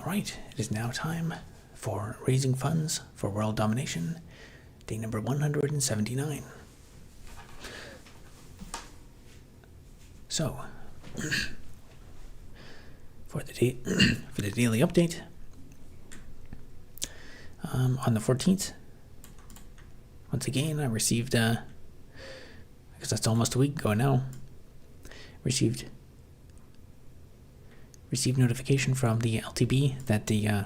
All right, it is now time for raising funds for world domination, day number 179. So, for the daily update, on the 14th, once again, I received, because that's almost a week ago now, received notification from the LTB that the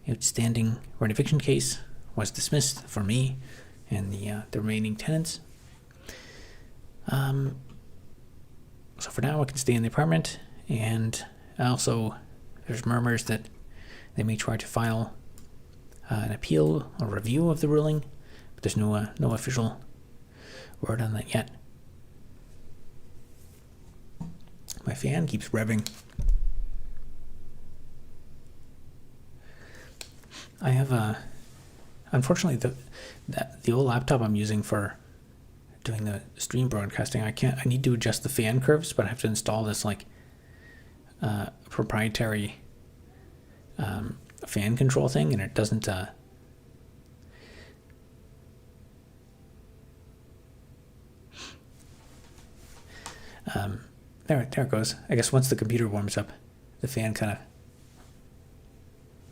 outstanding rent eviction case was dismissed for me and the remaining tenants. So for now, I can stay in the apartment, and also there's murmurs that they may try to file an appeal or review of the ruling, but there's no official word on that yet. My fan keeps revving. I have unfortunately the old laptop I'm using for doing the stream broadcasting, I need to adjust the fan curves, but I have to install this proprietary fan control thing, and it doesn't there it goes. I guess once the computer warms up, the fan kind of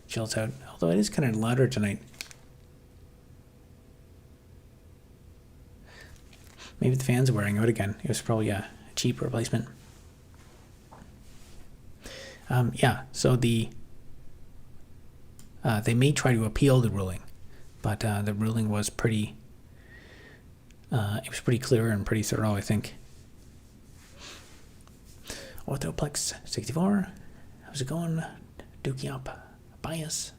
chills out, although it is kind of louder tonight. Maybe the fan's wearing out again. It was probably a cheap replacement. So they may try to appeal the ruling, but the ruling was pretty clear and pretty thorough, I think. Orthoplex 64, how's it going? Dookie up. Bias.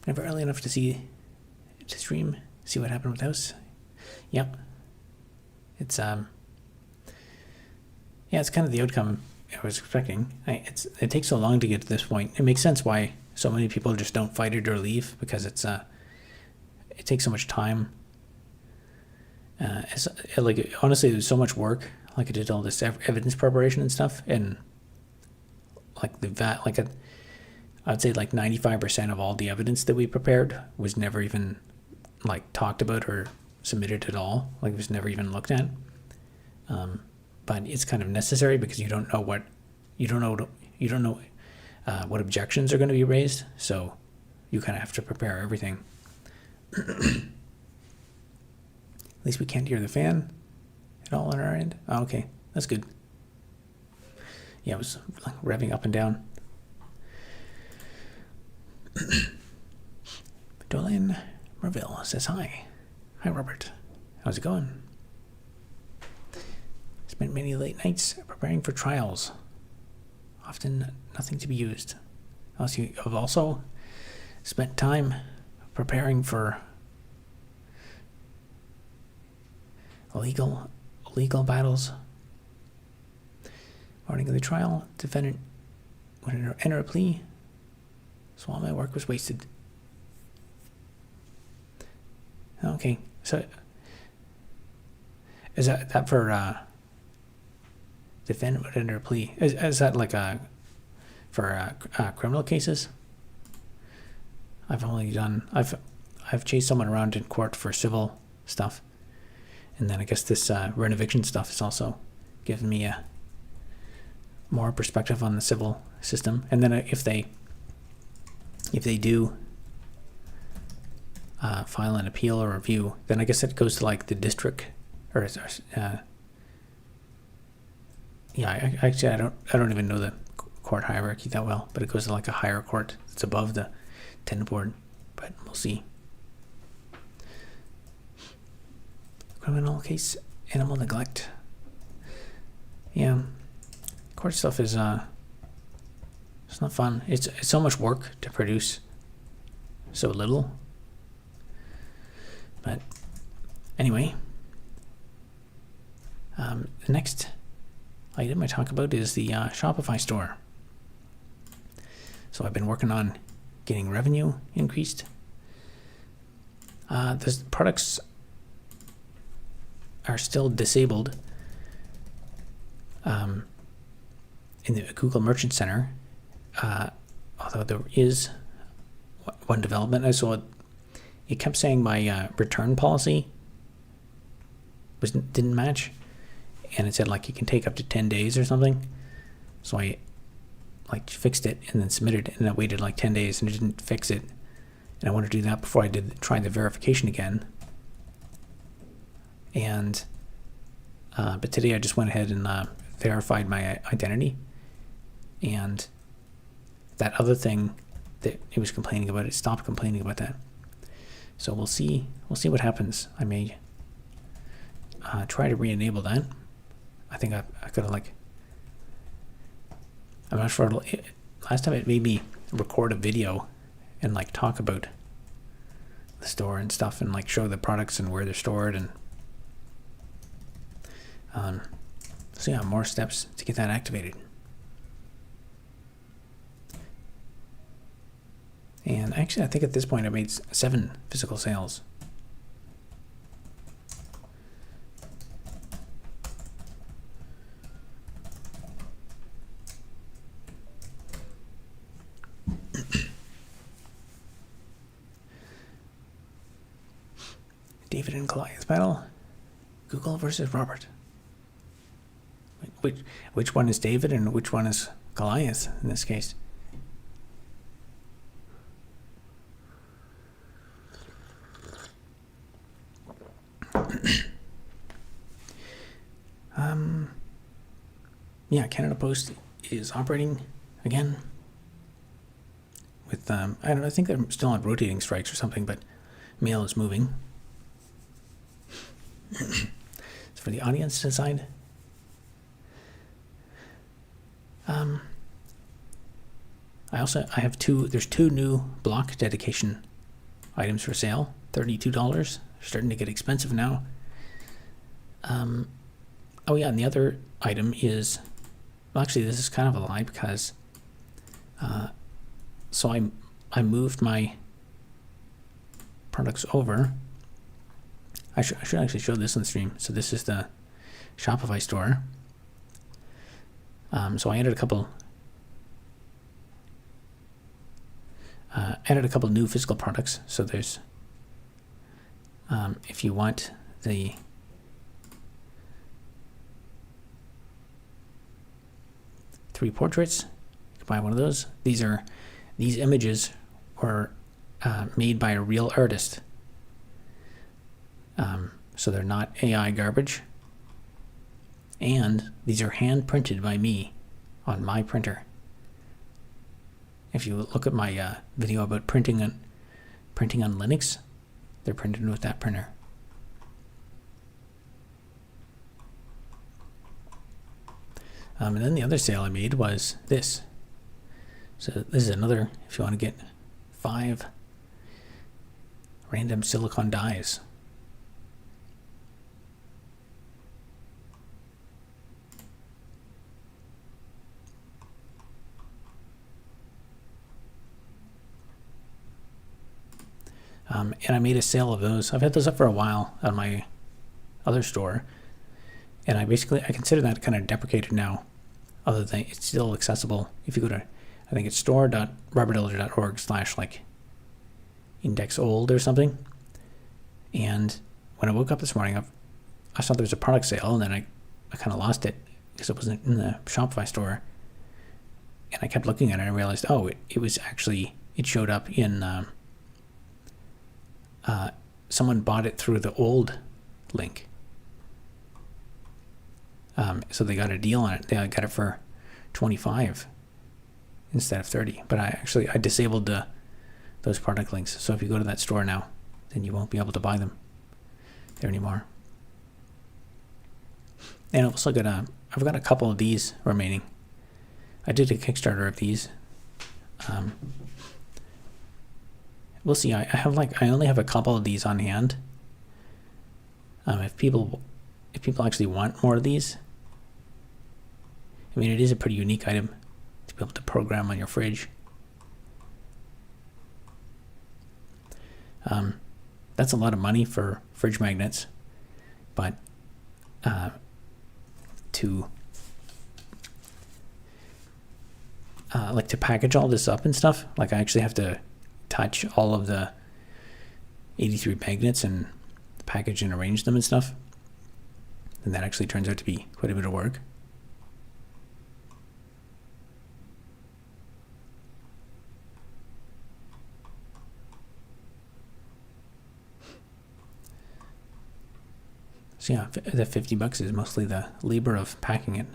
Never early enough to stream, see what happened with house. Yep. It's it's kind of the outcome I was expecting. It takes so long to get to this point. It makes sense why so many people just don't fight it or leave, because it takes so much time. Honestly, there's so much work. I did all this evidence preparation and stuff, and I'd say 95% of all the evidence that we prepared was never even talked about or submitted at all. It was never even looked at. But it's kind of necessary because you don't know what objections are going to be raised. So you kind of have to prepare everything. At least we can't hear the fan at all on our end. Oh, okay, that's good. Yeah, it was revving up and down. Dolian Merville says hi. Hi, Robert. How's it going? Spent many late nights preparing for trials. Often nothing to be used. I've also spent time preparing for legal battles. Morning of the trial, defendant would enter a plea, so all my work was wasted. Okay, so is that for defendant would enter a plea? Is that for criminal cases? I've chased someone around in court for civil stuff, and then I guess this rent eviction stuff is also giving me a more perspective on the civil system. And then if they do file an appeal or review, then I guess it goes to the district, or I don't even know the court hierarchy that well, but it goes to a higher court that's above the tenant board. But we'll see. Criminal case, animal neglect. Yeah, court stuff is it's not fun. It's so much work to produce so little. But anyway, the next item I talk about is the Shopify Store. So I've been working on getting revenue increased. The products are still disabled in the Google Merchant Center, although there is one development. I saw it kept saying my return policy didn't match, and it said like it can take up to 10 days or something. So I like fixed it and then submitted it, and I waited like 10 days and it didn't fix it. And I wanted to do that before I tried the verification again. And but today I just went ahead and verified my identity, and that other thing that it was complaining about, it stopped complaining about that. So we'll see what happens. I may try to re-enable that. I think I could have I'm not sure. Last time it made me record a video and like talk about the store and stuff, and like show the products and where they're stored, and so yeah, more steps to get that activated. And actually, I think at this point I made 7 physical sales. David and Goliath battle. Google versus Robert. Which one is David and which one is Goliath in this case? Yeah, Canada Post is operating again with I don't know, I think they're still on rotating strikes or something, but mail is moving. It's for the audience to decide. I have there's 2 new block dedication items for sale, $32. Starting to get expensive now. Oh yeah, and the other item is, well, actually this is kind of a lie, because so I moved my products over. I should actually show this on the stream. So this is the Shopify store. So I added a couple new physical products. So there's if you want the three portraits, you can buy one of those. These images were made by a real artist. So they're not AI garbage. And these are hand printed by me on my printer. If you look at my video about printing on Linux, they're printed with that printer. And then the other sale I made was this. So this is another, if you want to get 5 random silicon dies. And I made a sale of those. I've had those up for a while on my other store, and I consider that kind of deprecated now, other than it's still accessible. If you go to, I think it's store.robertelder.org/index old or something. And when I woke up this morning, I saw there was a product sale, and then I kind of lost it because it wasn't in the Shopify store. And I kept looking at it, and I realized, oh, it showed up in, someone bought it through the old link. So they got a deal on it. They got it for $25 instead of $30. But I disabled those product links. So if you go to that store now, then you won't be able to buy them there anymore. And I've also I've got a couple of these remaining. I did a Kickstarter of these. We'll see. I only have a couple of these on hand. If people actually want more of these, I mean, it is a pretty unique item to be able to program on your fridge. That's a lot of money for fridge magnets, but like to package all this up and stuff. Like I actually have to touch all of the 83 magnets and package and arrange them and stuff. And that actually turns out to be quite a bit of work. So yeah, the $50 is mostly the labor of packing it.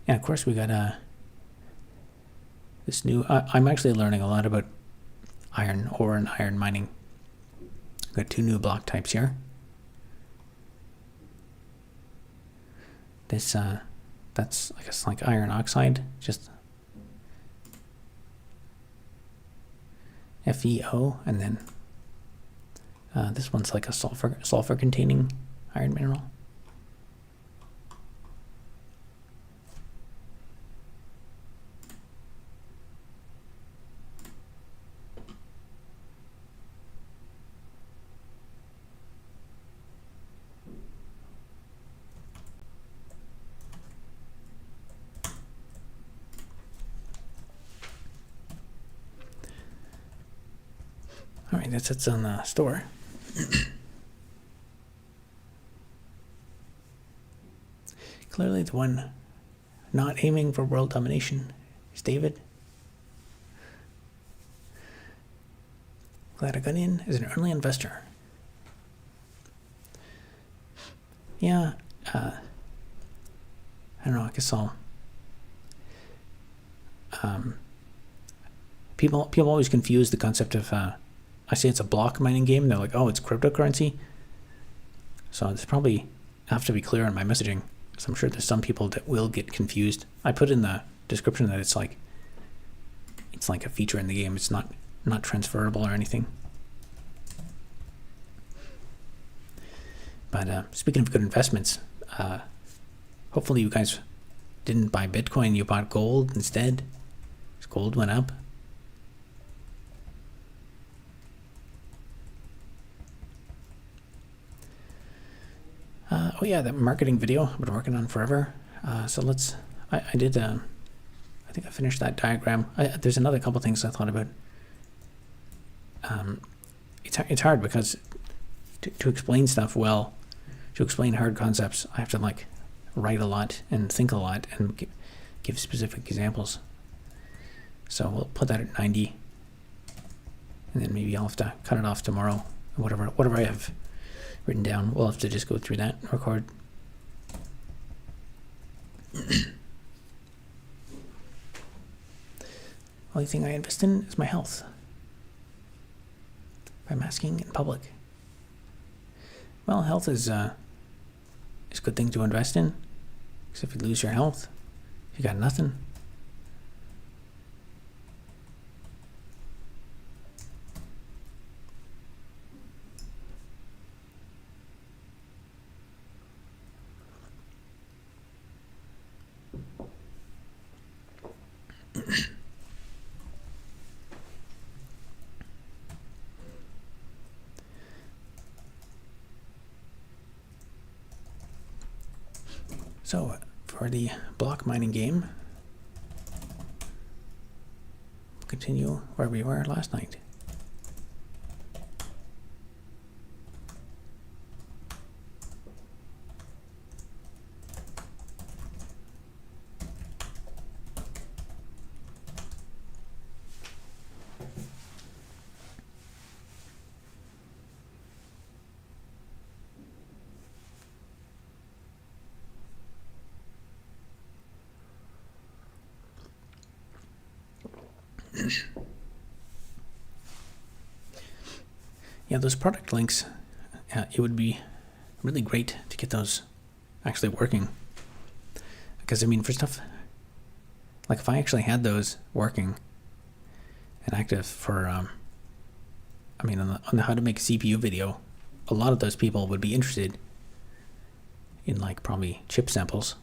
And of course we got this new, I'm actually learning a lot about iron ore and iron mining. Got 2 new block types here. This, that's I guess like iron oxide, just FeO, and then this one's like a sulfur containing iron mineral. All right, that's it on the store. Clearly the one not aiming for world domination is David. Glad I got in as an early investor. Yeah, I don't know, I guess I'll... People always confuse the concept of... I say it's a block mining game. They're like, oh, it's cryptocurrency. So it's probably have to be clear on my messaging, because I'm sure there's some people that will get confused. I put in the description that it's like a feature in the game. It's not transferable or anything. But speaking of good investments, hopefully you guys didn't buy Bitcoin. You bought gold instead. Gold went up. Oh yeah, that marketing video I've been working on forever. So let's, I did, I think I finished that diagram. There's another couple things I thought about. It's hard because to explain stuff well, to explain hard concepts, I have to like write a lot and think a lot and give specific examples. So we'll put that at 90, and then maybe I'll have to cut it off tomorrow. Whatever I have written down, we'll have to just go through that and record. Only thing I invest in is my health. By masking in public. Well, health is a good thing to invest in. Because if you lose your health, you got nothing. So, for the block mining game, we'll continue where we were last night. Yeah, those product links, it would be really great to get those actually working. Because, I mean, for stuff, like if I actually had those working and active for, I mean, on the how to make a CPU video, a lot of those people would be interested in like probably chip samples.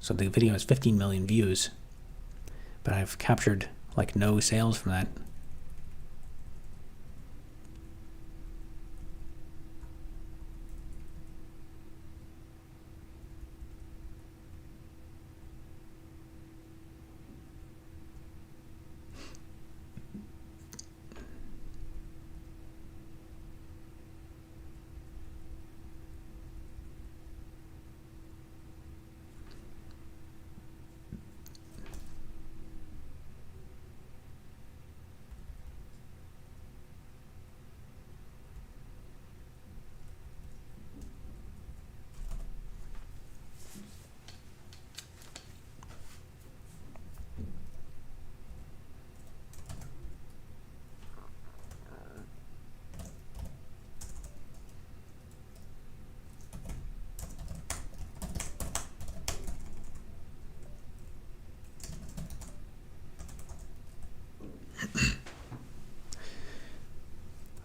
So the video has 15 million views, but I've captured like no sales from that.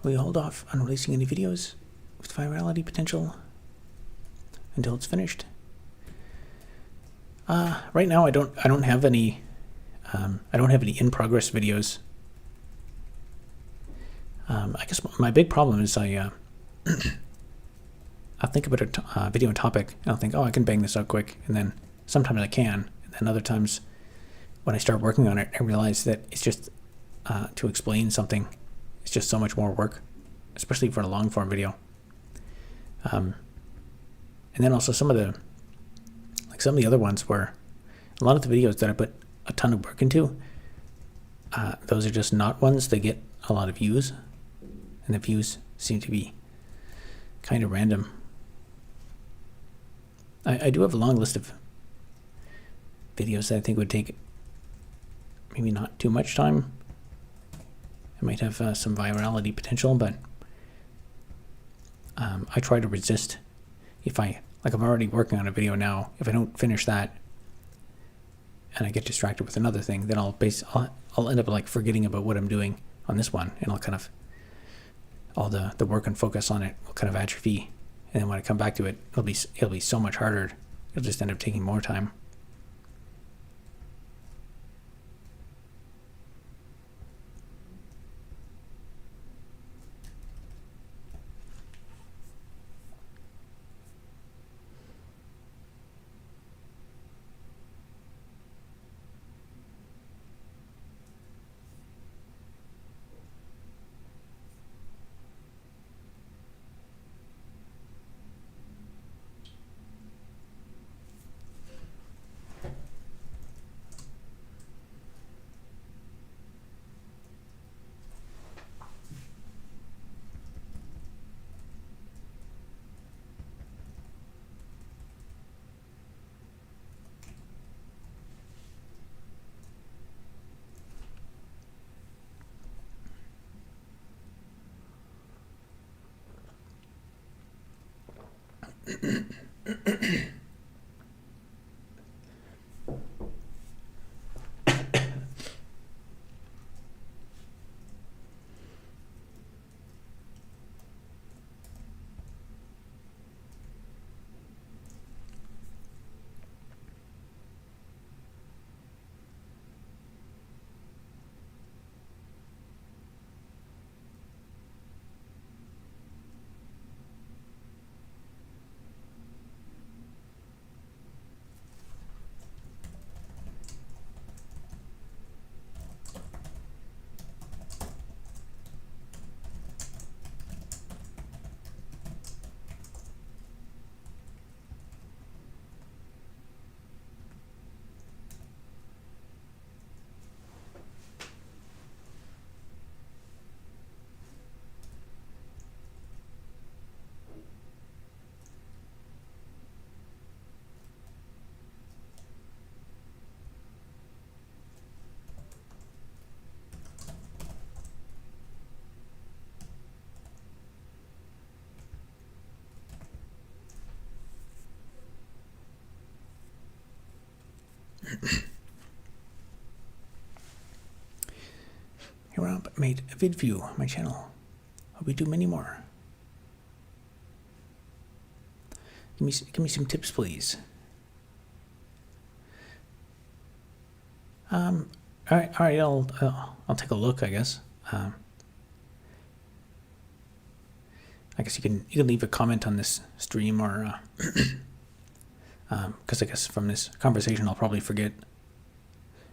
we hold off on releasing any videos with virality potential until it's finished. Right now, I don't have any. I don't have any in progress videos. I guess my big problem is I'll think about a video topic and I'll think, oh, I can bang this out quick, and then sometimes I can, and then other times when I start working on it, I realize that it's just to explain something, it's just so much more work, especially for a long form video. And then also some of the other ones where a lot of the videos that I put a ton of work into, those are just not ones that get a lot of views, and the views seem to be kind of random. I do have a long list of videos that I think would take maybe not too much time. It might have some virality potential, but I try to resist. If I'm already working on a video now, if I don't finish that and I get distracted with another thing, then I'll end up forgetting about what I'm doing on this one, and I'll kind of, all the work and focus on it will kind of atrophy, and then when I come back to it, it'll be so much harder. It'll just end up taking more time. Here I made a vid view on my channel. Hope we do many more. Give me some tips, please. All right. I'll take a look, I guess. I guess you can leave a comment on this stream, or because I guess from this conversation I'll probably forget.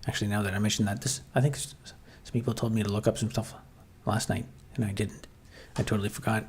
Actually, now that I mentioned that, I think some people told me to look up some stuff last night, and I didn't. I totally forgot.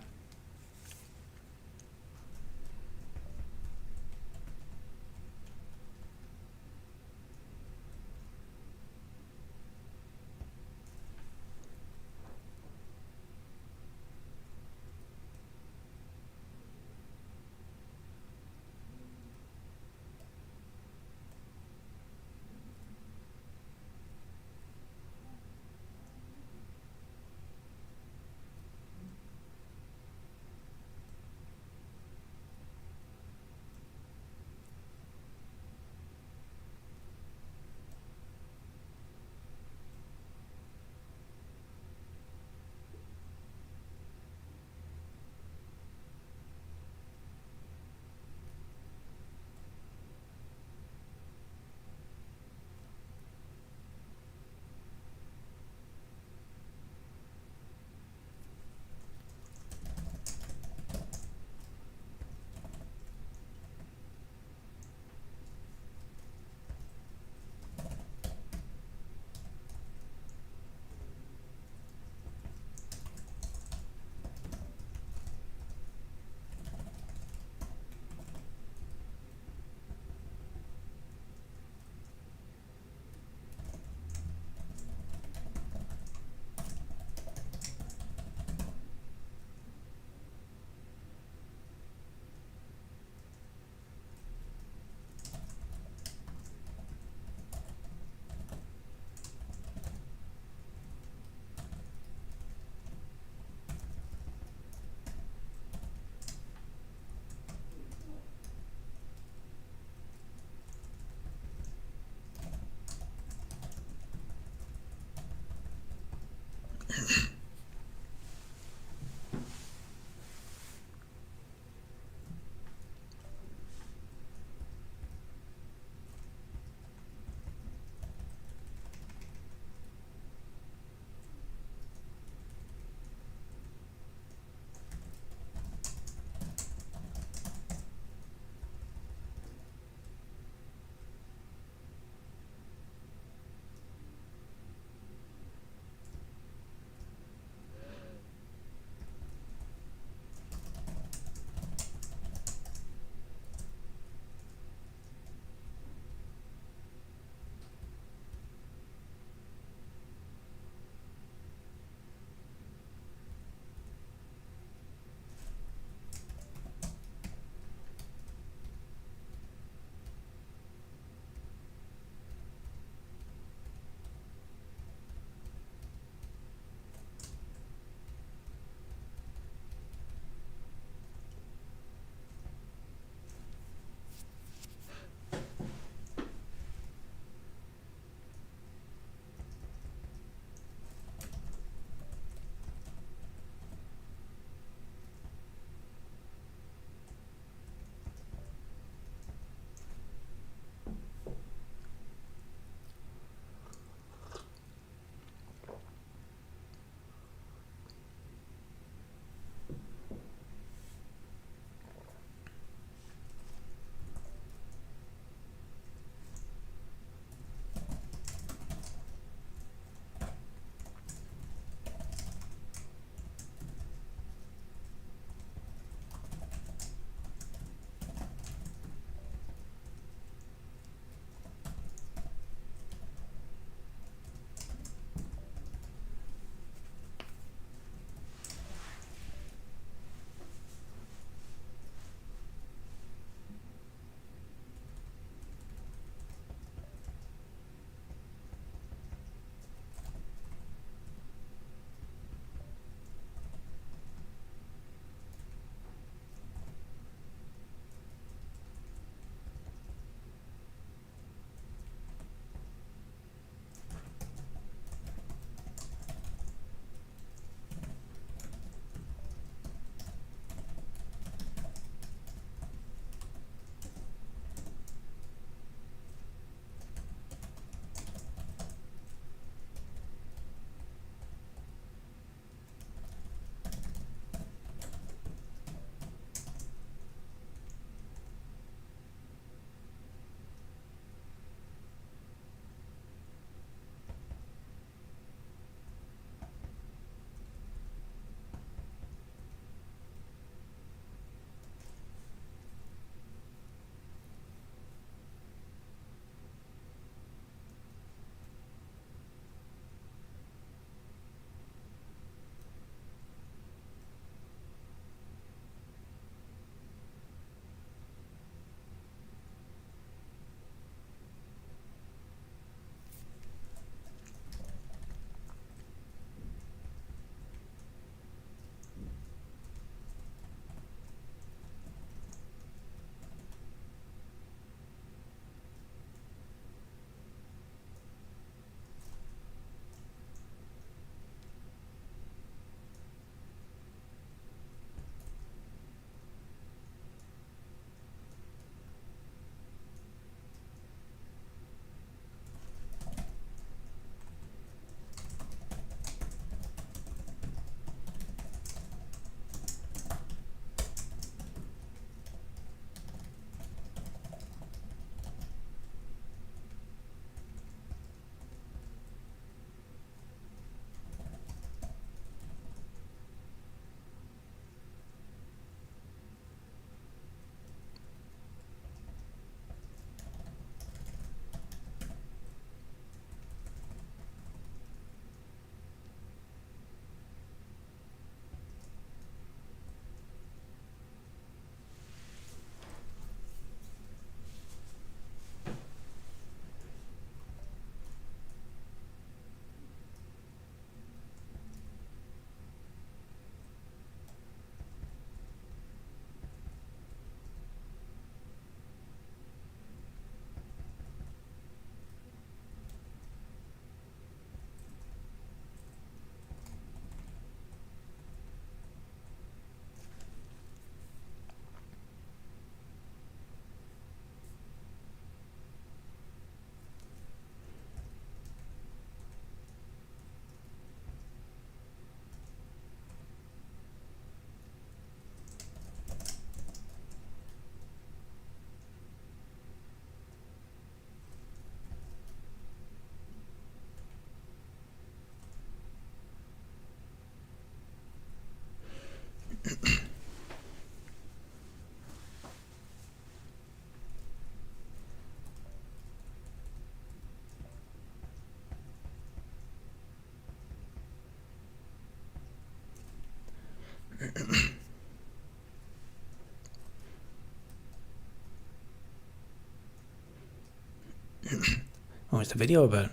What was the video about?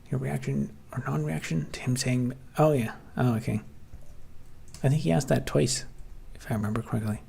Your reaction or non-reaction to him saying, oh yeah, oh okay. I think he asked that twice, if I remember correctly.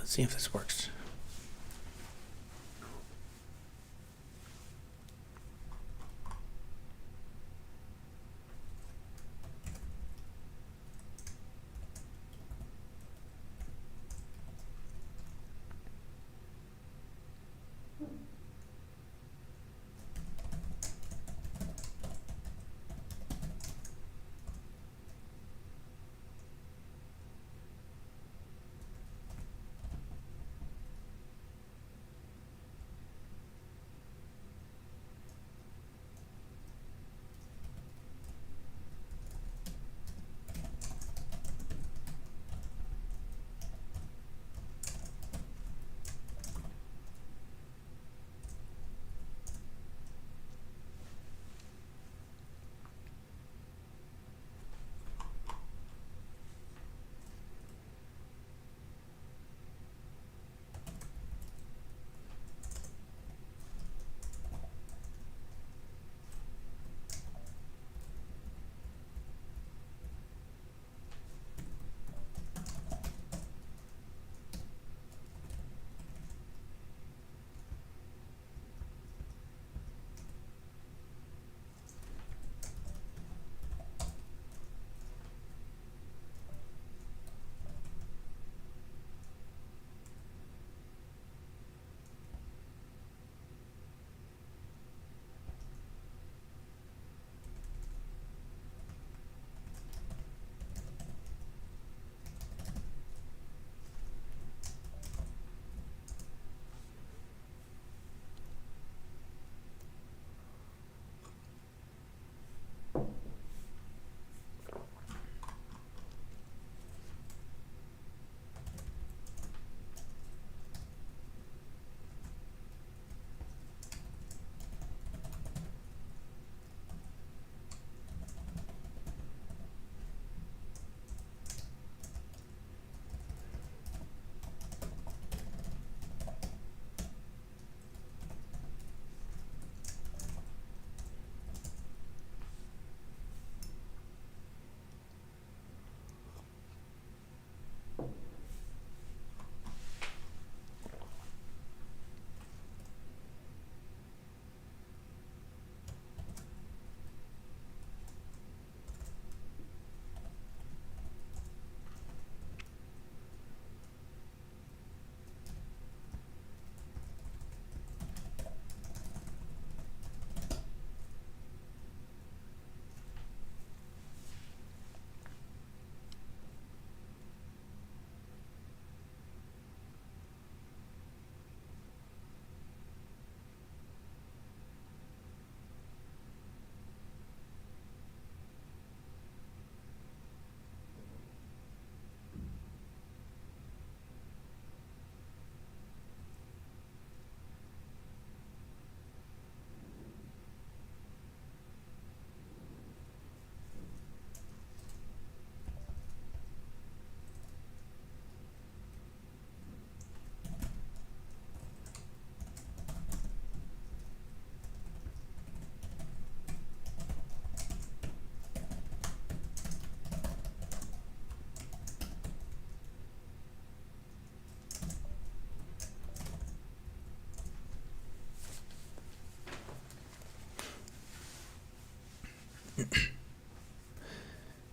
Let's see if this works.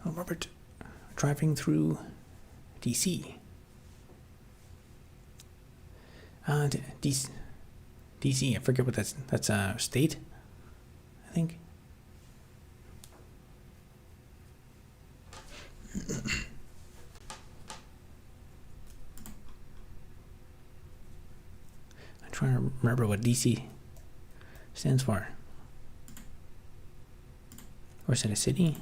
Oh, Robert, driving through DC. DC, I forget what that's a state, I think. I'm trying to remember what DC stands for. Or is it a city?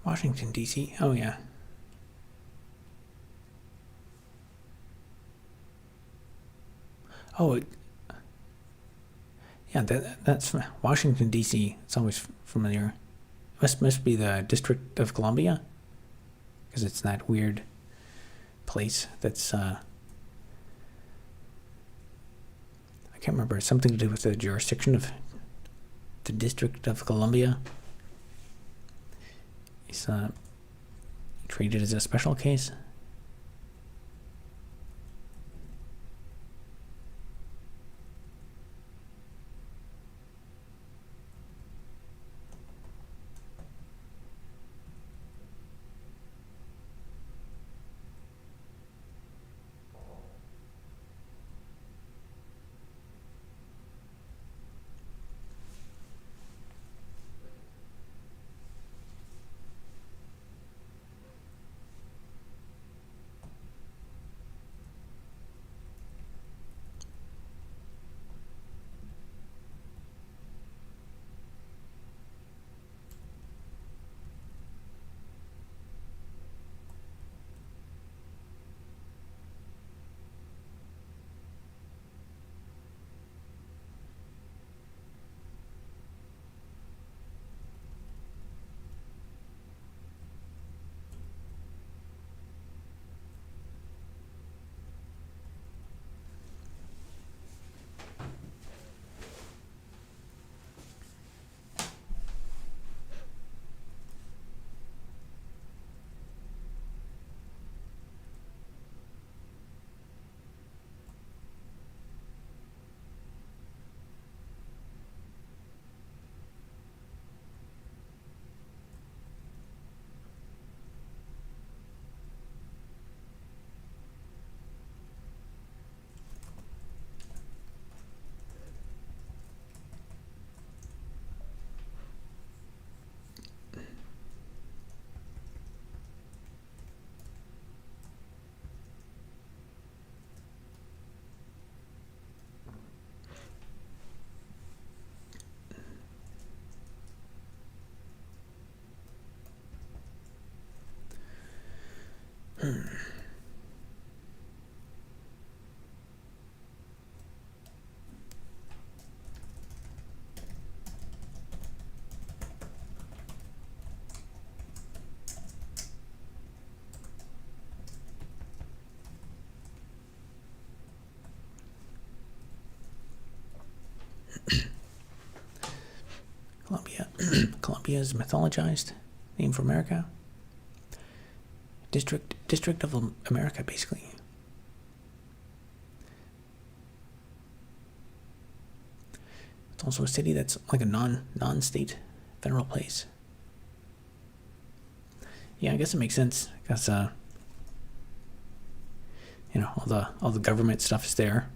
Washington, D.C. Oh, yeah. Oh, yeah, that's Washington, D.C. It's always familiar. Must be the District of Columbia, because it's that weird place that's I can't remember, something to do with the jurisdiction of the District of Columbia. It's treated as a special case. Columbia. Columbia is mythologized name for America. District of America, basically. It's also a city that's like a non-state federal place. Yeah, I guess it makes sense because all the government stuff is there.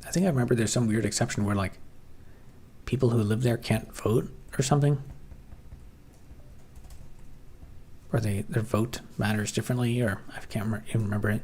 I think I remember there's some weird exception where like people who live there can't vote or something, or their vote matters differently, or I can't even remember it.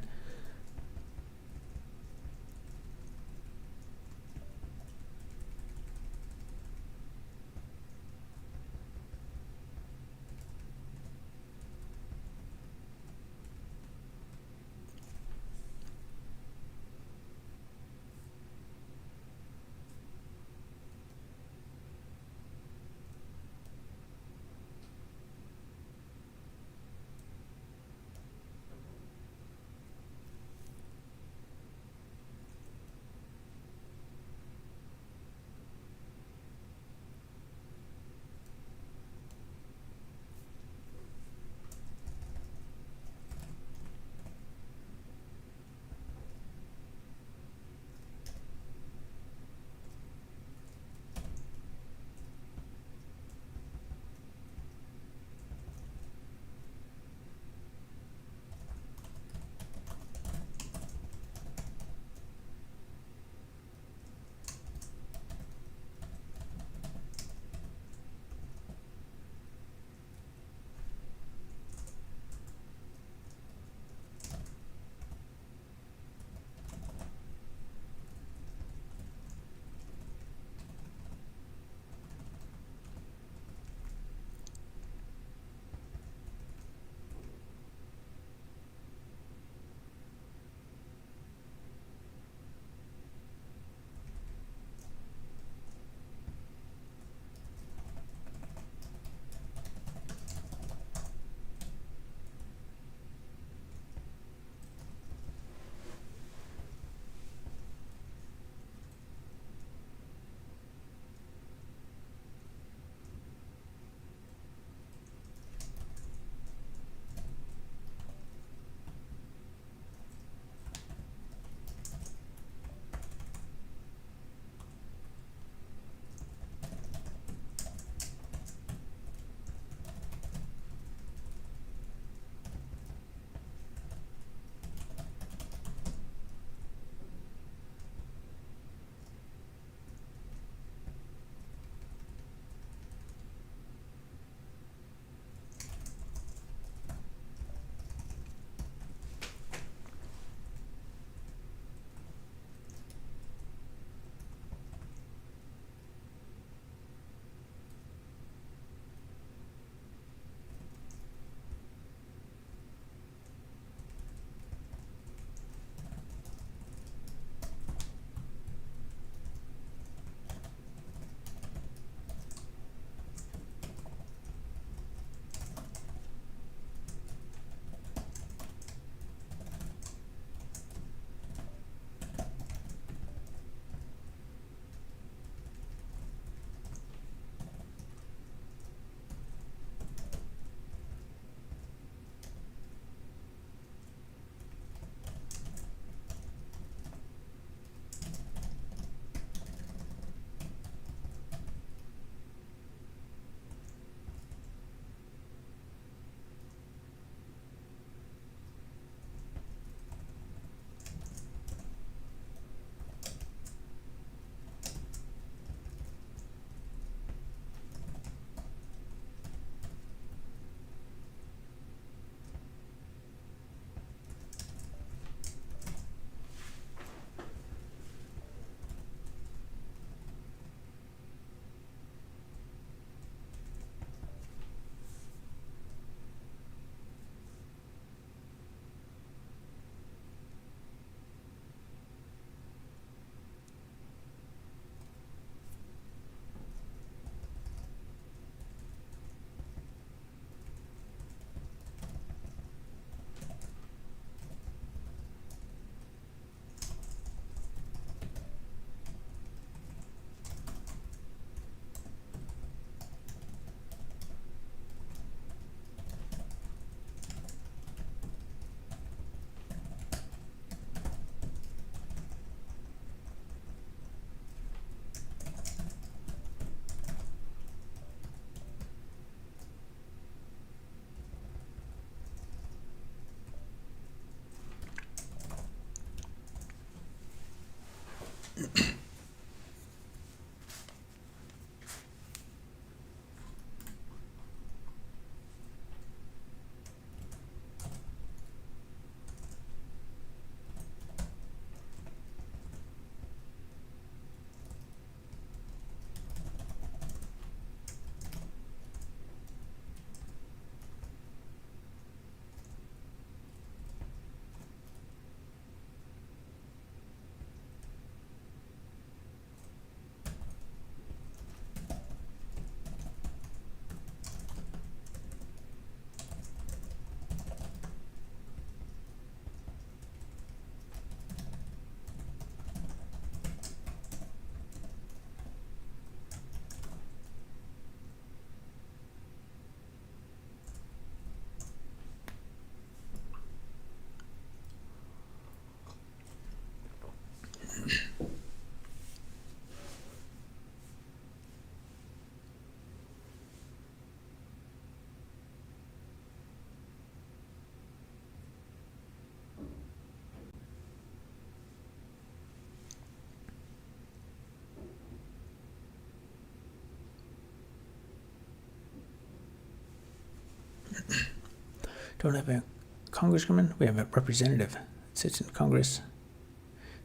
Don't have a congressman. We have a representative that sits in Congress.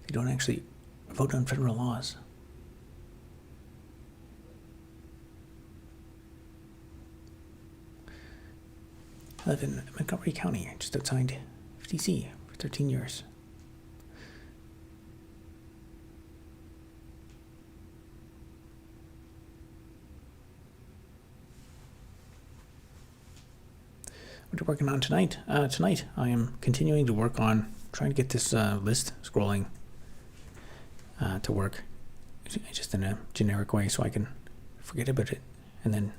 They don't actually vote on federal laws. I live in Montgomery County, just outside DC, for 13 years. What are you working on tonight? Tonight, I am continuing to work on trying to get this list scrolling to work, just in a generic way, so I can forget about it and then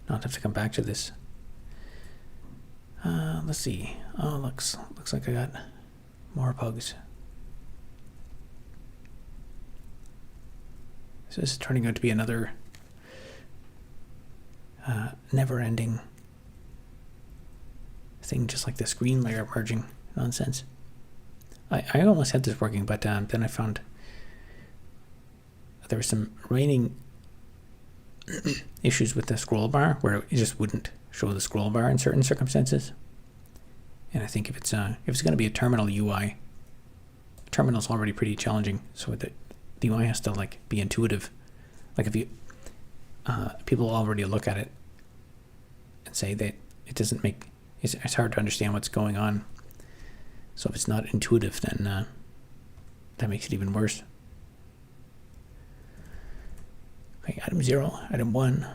not have to come back to this. Let's see. Oh, looks like I got more pugs. So this is turning out to be another never-ending thing, just like the screen layer merging nonsense. I almost had this working, but then I found there were some remaining issues with the scroll bar where it just wouldn't show the scroll bar in certain circumstances. And I think if it's going to be a terminal UI, terminal's already pretty challenging, so the UI has to like be intuitive. Like if you people already look at it and say that it doesn't make it's hard to understand what's going on. So if it's not intuitive, then that makes it even worse. Okay, item 0, item 1.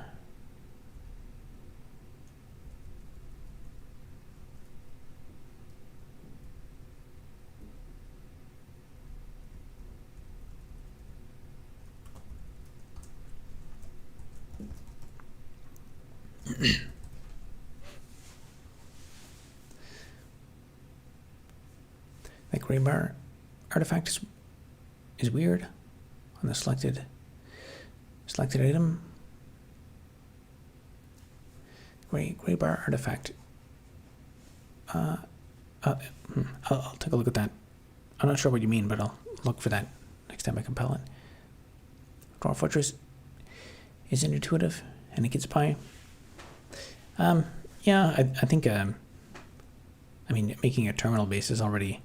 The gray bar artifact is weird on the selected item. Gray bar artifact. I'll take a look at that. I'm not sure what you mean, but I'll look for that next time I compile it. Draw Fortress is intuitive and it gets pie. Yeah, I think. I mean, making a terminal base is already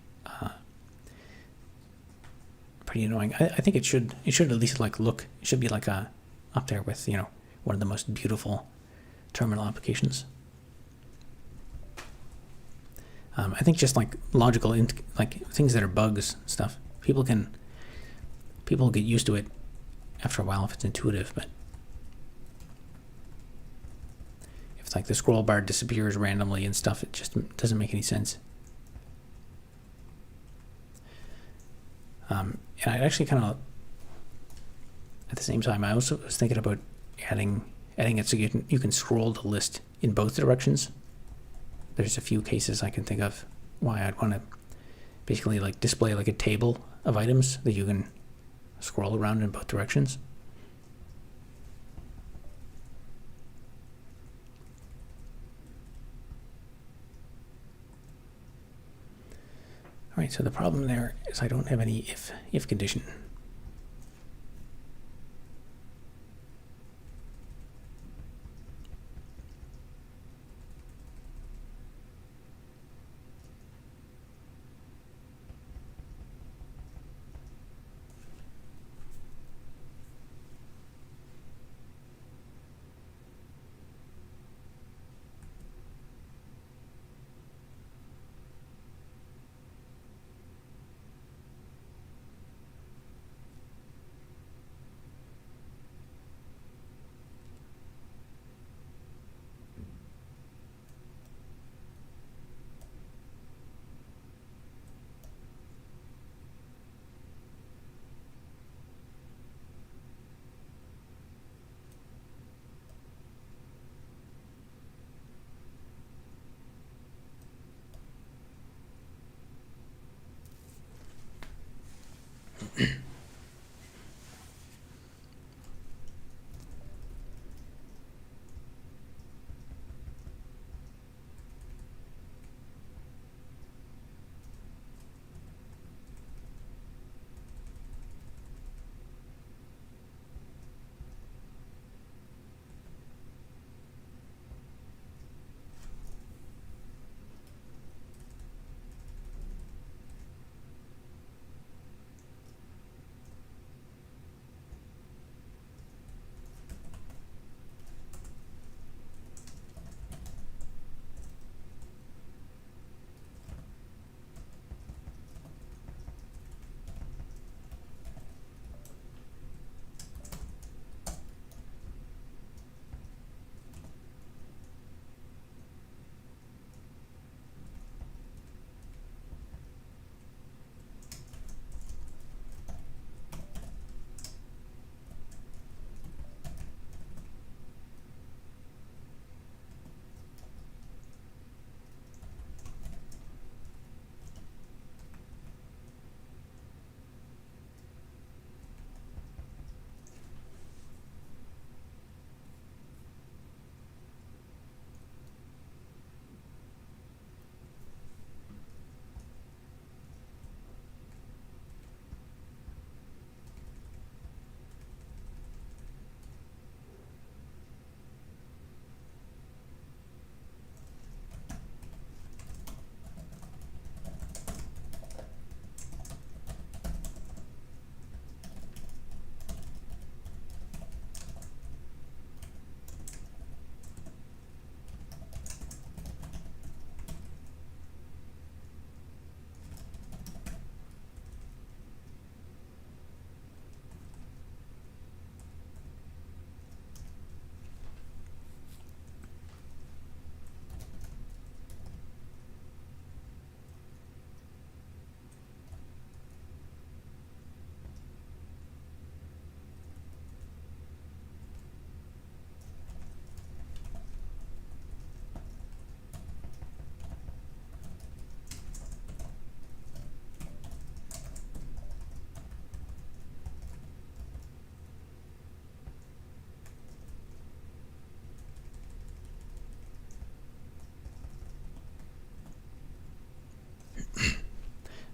pretty annoying. I think it should at least like look. It should be like up there with one of the most beautiful terminal applications. I think just like logical like things that are bugs stuff. People get used to it after a while if it's intuitive, but if it's like the scroll bar disappears randomly and stuff, it just doesn't make any sense. And I actually kind of, at the same time, I also was thinking about adding it so you can scroll the list in both directions. There's a few cases I can think of why I'd want to basically like display like a table of items that you can scroll around in both directions. All right, so the problem there is I don't have any if condition.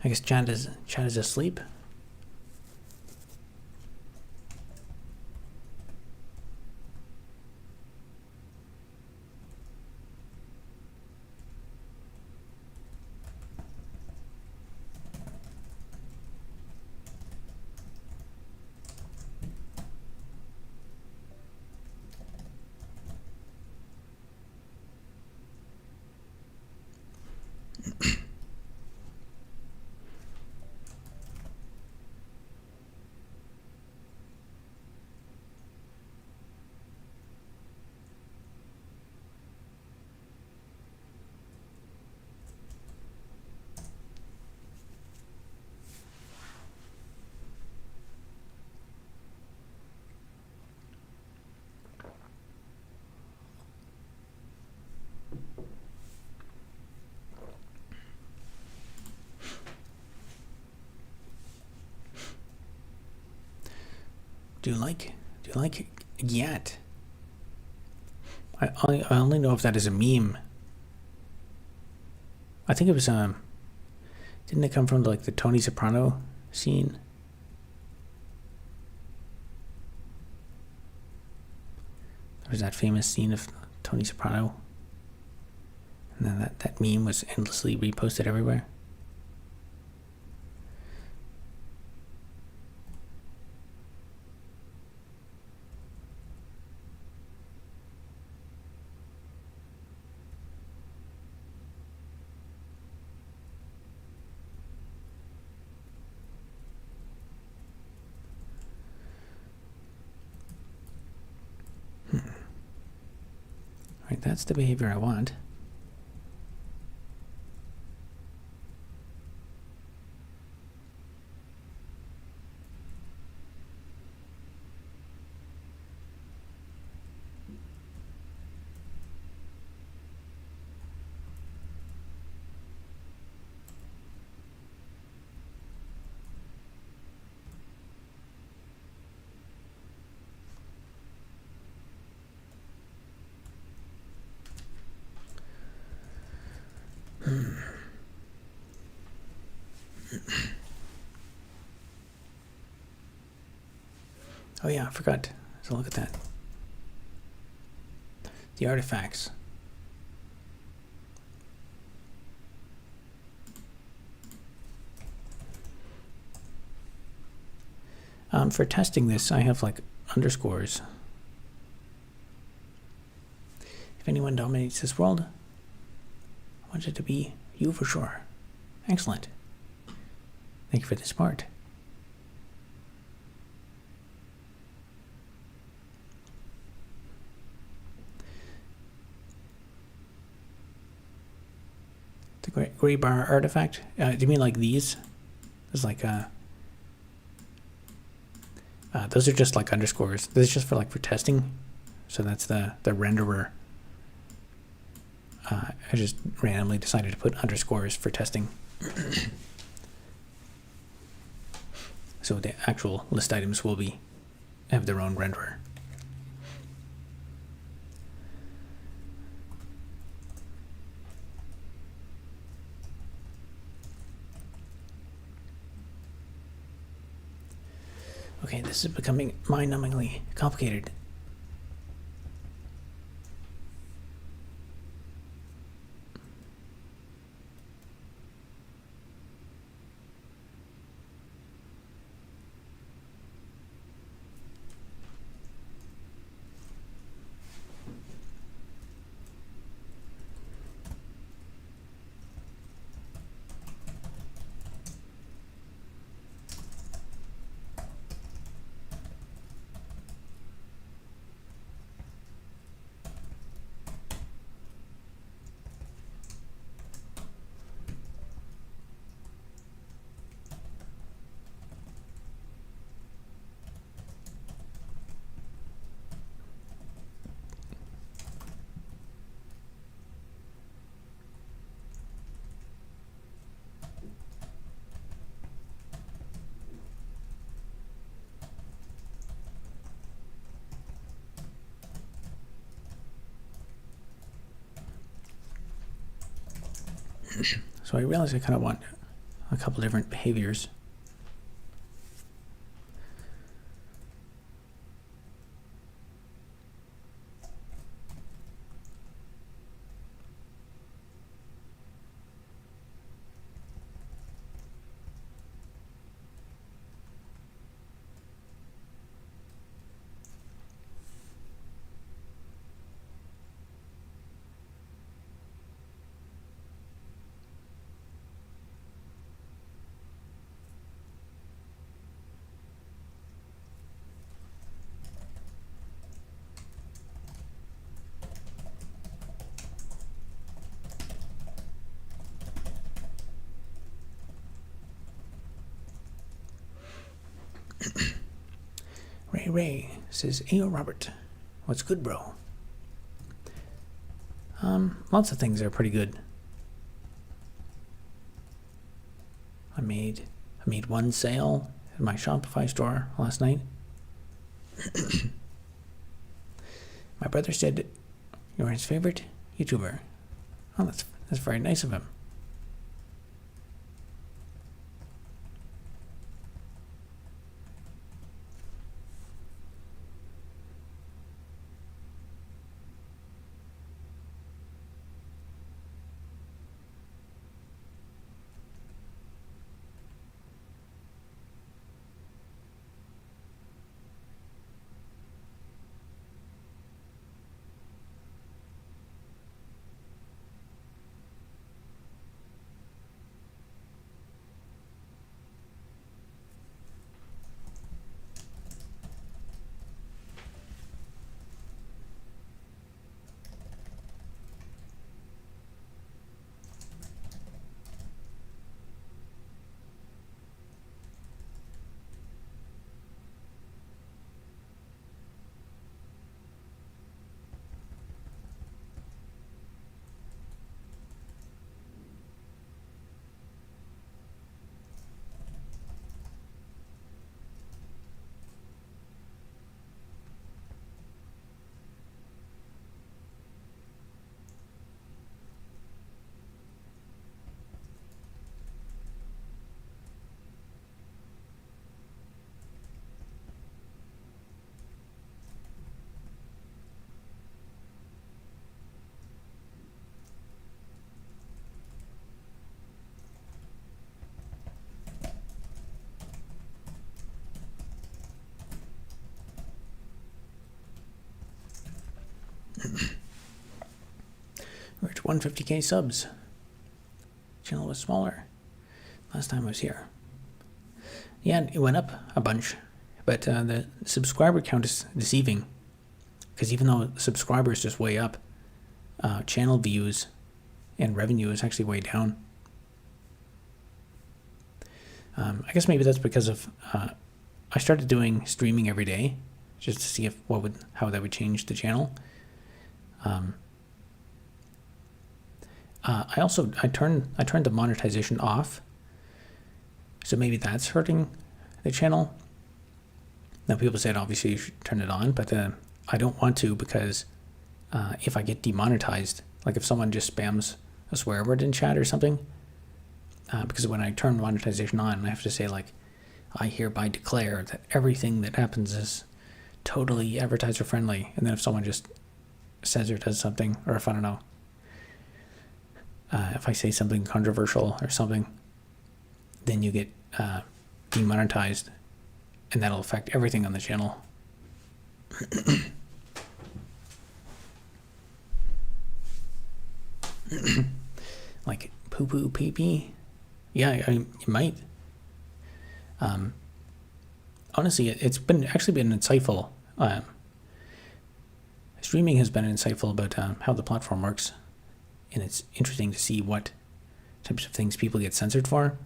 I guess Chad is asleep. Do you like Yet? I only know if that is a meme. I think it was didn't it come from like the Tony Soprano scene? There was that famous scene of Tony Soprano, and then that meme was endlessly reposted everywhere. Alright, that's the behavior I want. Oh yeah, I forgot to look at that. The artifacts. For testing this, I have like underscores. If anyone dominates this world, I want it to be you for sure. Excellent. Thank you for the support. The gray bar artifact? Do you mean like these? There's like those are just like underscores. This is just for testing. So that's the renderer. I just randomly decided to put underscores for testing. So the actual list items will have their own renderer. Okay, this is becoming mind-numbingly complicated. So I realized I kind of want a couple different behaviors. Ray says, "Ayo, Robert, what's good, bro?" Lots of things are pretty good. I made one sale in my Shopify store last night. My brother said you're his favorite YouTuber. Oh, that's very nice of him. We're at 150k subs. Channel was smaller last time I was here. Yeah, it went up a bunch, but the subscriber count is deceiving, because even though subscribers just way up, channel views and revenue is actually way down. I guess maybe that's because of I started doing streaming every day just to see how that would change the channel. I turned the monetization off, so maybe that's hurting the channel. Now people said obviously you should turn it on, but I don't want to, because if I get demonetized, like if someone just spams a swear word in chat or something, because when I turn monetization on, I have to say, like, I hereby declare that everything that happens is totally advertiser friendly. And then if someone just says or does something, or if I don't know, if I say something controversial or something, then you get demonetized, and that'll affect everything on the channel. Like poo poo pee pee. Yeah, you might. Honestly, it's actually been insightful. Streaming has been insightful about how the platform works, and it's interesting to see what types of things people get censored for.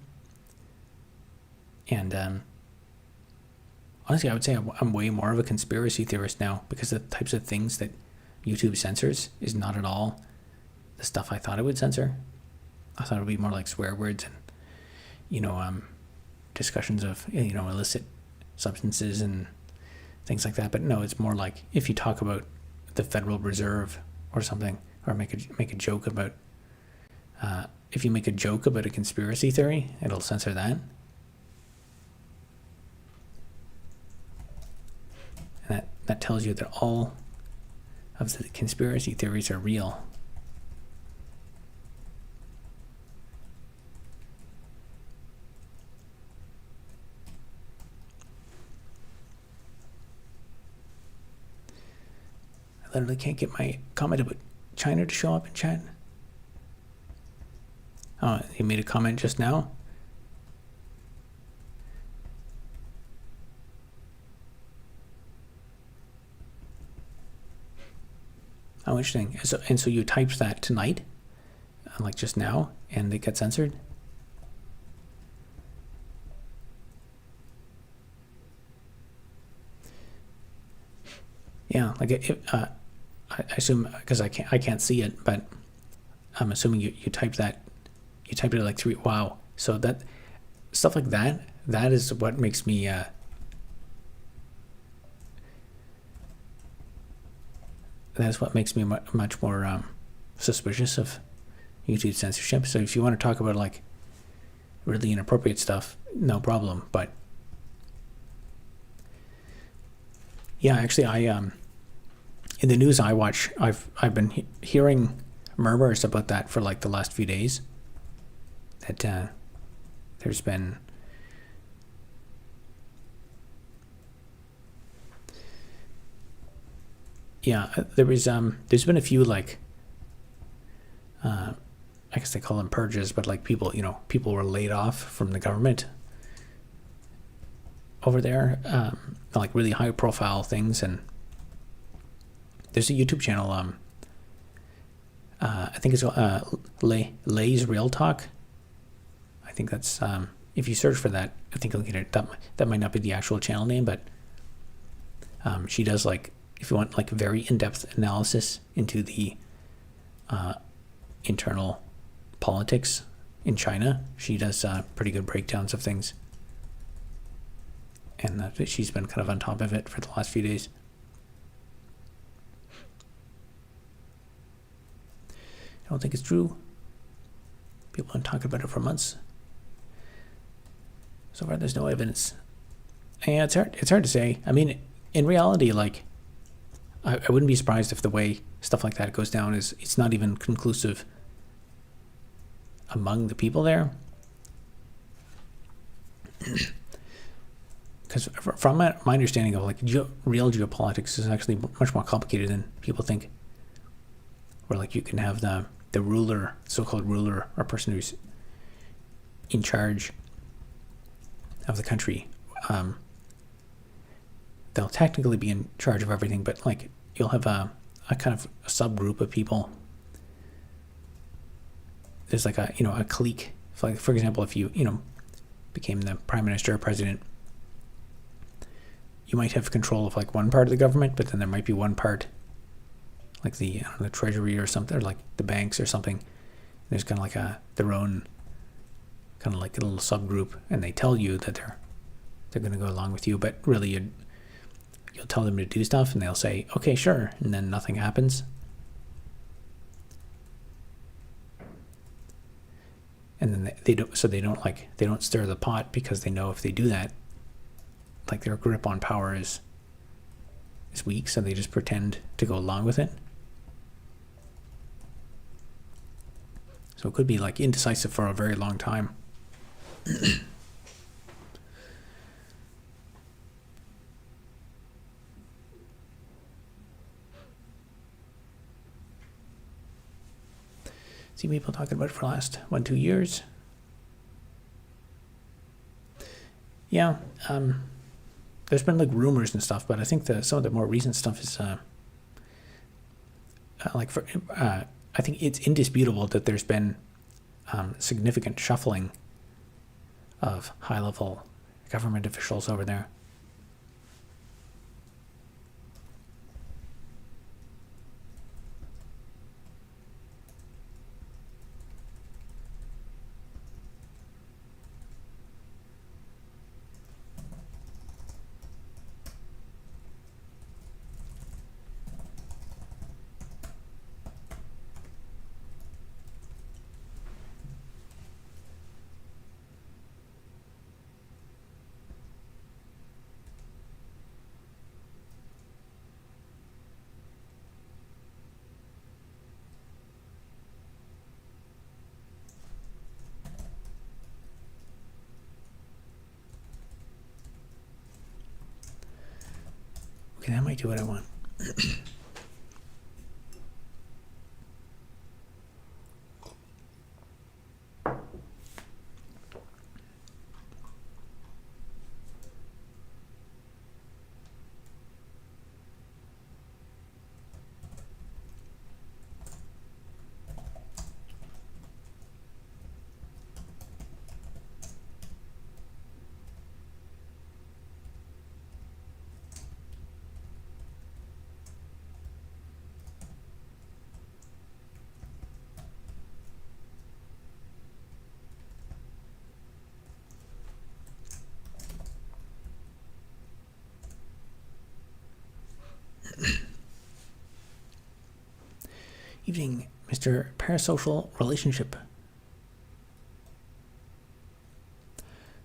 And honestly, I would say I'm way more of a conspiracy theorist now, because the types of things that YouTube censors is not at all the stuff I thought it would censor. I thought it would be more like swear words and, discussions of, illicit substances and things like that. But no, it's more like if you talk about the Federal Reserve or something, or make a joke about if you make a joke about a conspiracy theory, it'll censor that. And that tells you that all of the conspiracy theories are real. I literally can't get my comment about China to show up in chat. Oh, he made a comment just now. Oh, interesting. And so you typed that tonight, like just now, and it got censored? Yeah, like I assume, because I can't see it, but I'm assuming you typed that. You typed it like 3. Wow. So that stuff like that is what makes me that's what makes me much more suspicious of YouTube censorship. So if you want to talk about like really inappropriate stuff, no problem. But yeah, actually, I in the news I watch, I've been hearing murmurs about that for like the last few days. That there's been there's been a few like I guess they call them purges, but like people were laid off from the government over there, like really high profile things. And there's a YouTube channel, I think it's Lay's Real Talk. I think that's if you search for that, I think you'll get it. That might not be the actual channel name, but she does, like, if you want like very in-depth analysis into the internal politics in China, she does pretty good breakdowns of things, and she's been kind of on top of it for the last few days. I don't think it's true. People have been talking about it for months. So far, there's no evidence. Yeah, it's hard to say. I mean, in reality, like, I wouldn't be surprised if the way stuff like that goes down is it's not even conclusive among the people there. Because from my understanding of like real geopolitics is actually much more complicated than people think. Where like you can have the ruler, so-called ruler, or person who's in charge of the country. They'll technically be in charge of everything, but like you'll have a kind of a subgroup of people. There's like a clique. Like, for example, if you became the prime minister or president, you might have control of like one part of the government, but then there might be one part, like the treasury or something, or like the banks or something. There's kind of like their own kind of like a little subgroup, and they tell you that they're going to go along with you, but really you'll tell them to do stuff, and they'll say, okay, sure, and then nothing happens. And then they don't stir the pot, because they know if they do that, like their grip on power is weak, so they just pretend to go along with it. So it could be like indecisive for a very long time. See people talking about it for the last 1-2 years. Yeah, there's been like rumors and stuff, but I think some of the more recent stuff is I think it's indisputable that there's been significant shuffling of high-level government officials over there. Okay, that might do what I want. Evening, Mr. Parasocial Relationship.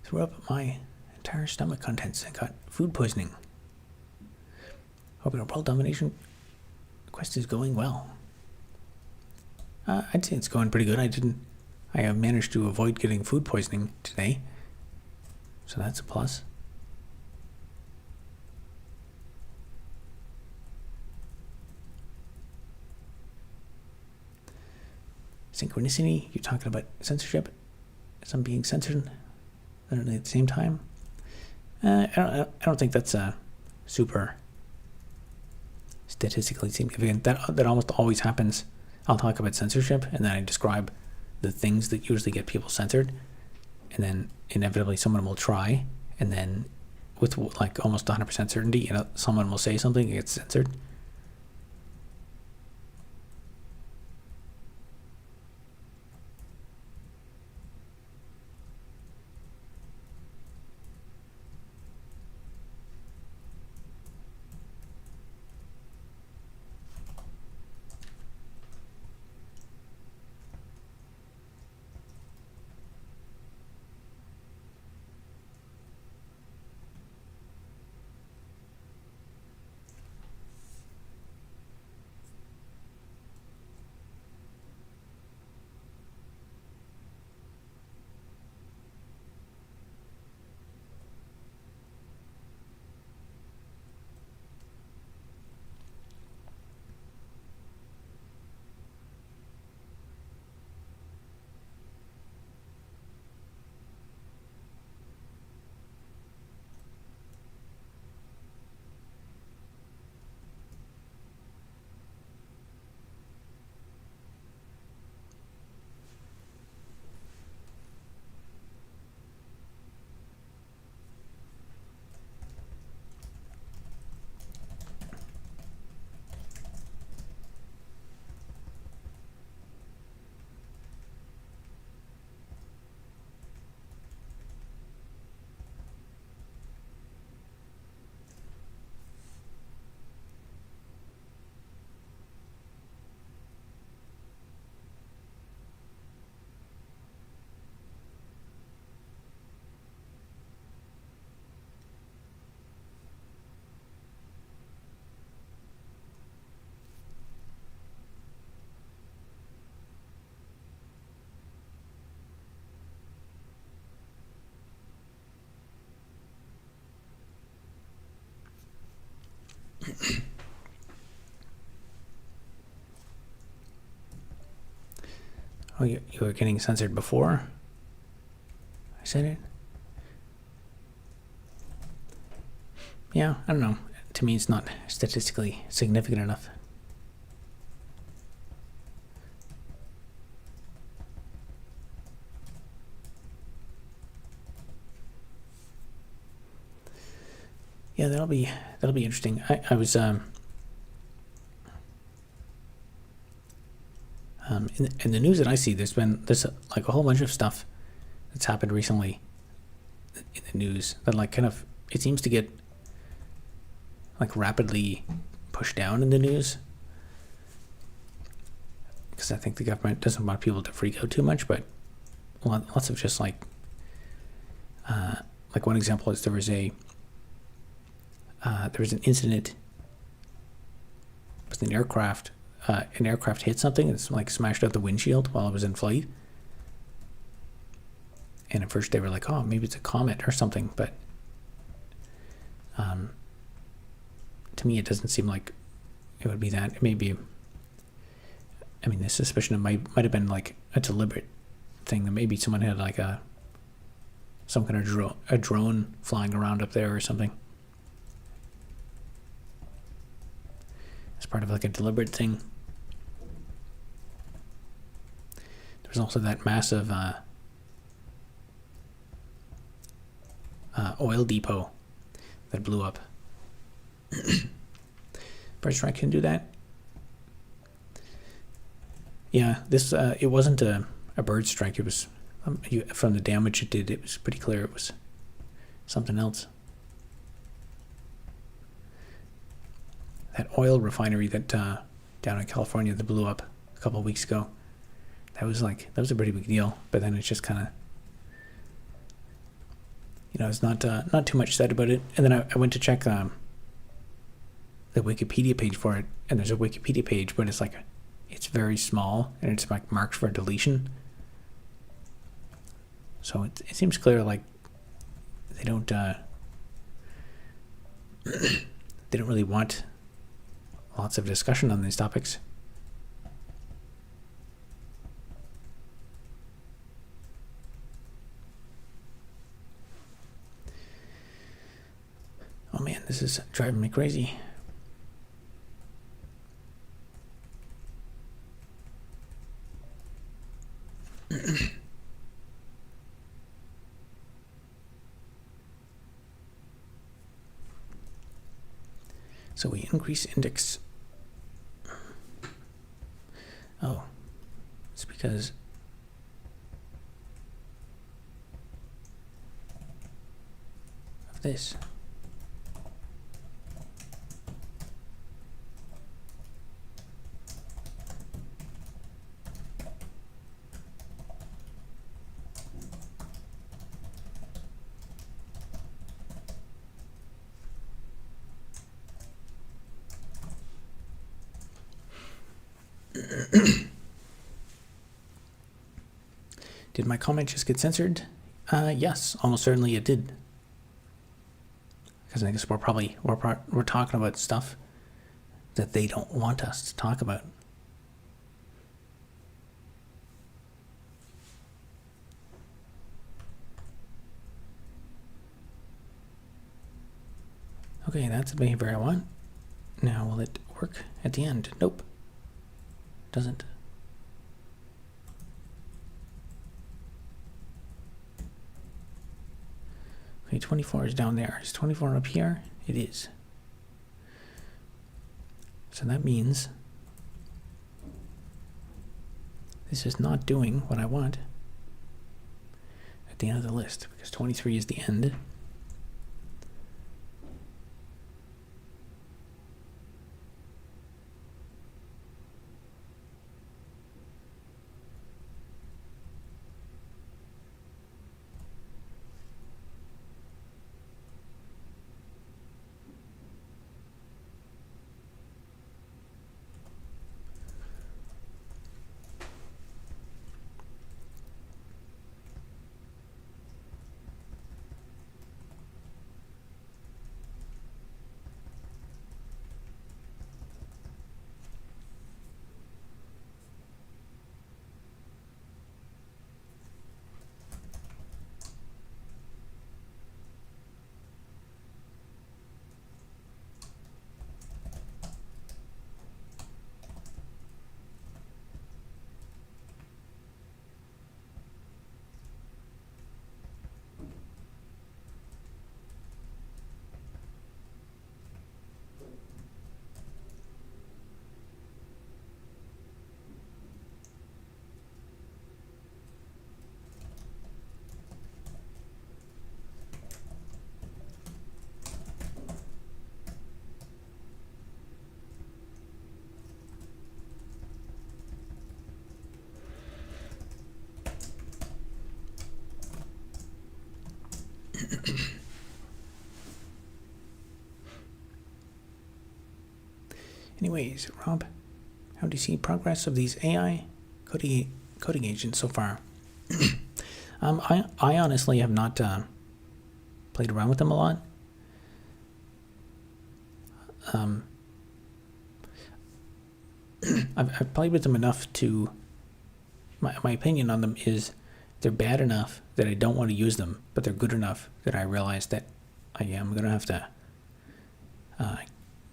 Threw up my entire stomach contents and got food poisoning. Hope your world domination quest is going well. I'd say it's going pretty good. I have managed to avoid getting food poisoning today, so that's a plus. Synchronicity, you're talking about censorship, some being censored literally at the same time. I don't think that's super statistically significant. That almost always happens. I'll talk about censorship, and then I describe the things that usually get people censored, and then inevitably someone will try, and then with like almost 100% certainty, someone will say something and gets censored. Oh, you were getting censored before I said it? Yeah, I don't know. To me, it's not statistically significant enough. Yeah, that'll be interesting. I was in the news that I see, there's like a whole bunch of stuff that's happened recently in the news that like kind of, it seems to get like rapidly pushed down in the news, because I think the government doesn't want people to freak out too much. But lots of just like one example is there was an incident with an aircraft. An aircraft hit something and it's like smashed out the windshield while it was in flight. And at first they were like, oh, maybe it's a comet or something. But to to me, it doesn't seem like it would be that. It may be. I mean, the suspicion might have been like a deliberate thing. That maybe someone had like some kind of a drone flying around up there or something. It's part of like a deliberate thing. There's also that massive oil depot that blew up. Bird strike can do that. Yeah, this it wasn't a bird strike. It was from the damage it did. It was pretty clear it was something else. That oil refinery that down in California that blew up a couple of weeks ago. That was a pretty big deal. But then it's just kind of, it's not too much said about it. And then I went to check the Wikipedia page for it, and there's a Wikipedia page, but it's very small and it's like marked for deletion. So it seems clear like they don't they don't really want lots of discussion on these topics. Oh man, this is driving me crazy. So we increase index. Oh, it's because of this. Did my comment just get censored? Yes, almost certainly it did. Because I guess we're talking about stuff that they don't want us to talk about. Okay, that's the behavior I want. Now will it work at the end? Nope. Doesn't. Okay, 24 is down there. Is 24 up here? It is. So that means this is not doing what I want at the end of the list, because 23 is the end. Anyways, Rob, how do you see progress of these AI coding agents so far? I honestly have not played around with them a lot. I've played with them enough to. My opinion on them is they're bad enough that I don't want to use them, but they're good enough that I realize that I am going to have to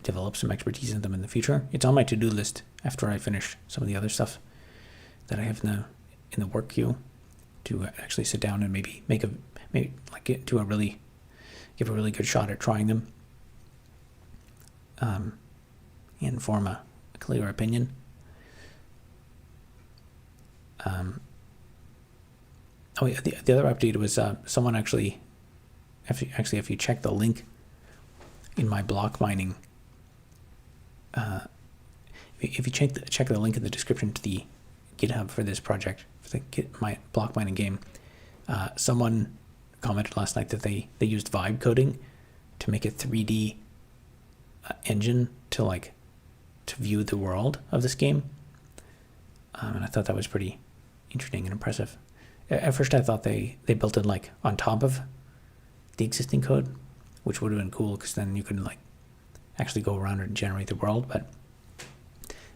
develop some expertise in them in the future. It's on my to-do list after I finish some of the other stuff that I have in the work queue to actually sit down and maybe give a really good shot at trying them and form a clear opinion. The other update was someone actually, if you check the link in my block mining, if you check the link in the description to the GitHub for this project, for my block mining game, someone commented last night that they used vibe coding to make a 3D engine to view the world of this game, and I thought that was pretty interesting and impressive. At first I thought they built it on top of the existing code, which would have been cool because then you could actually go around and generate the world. But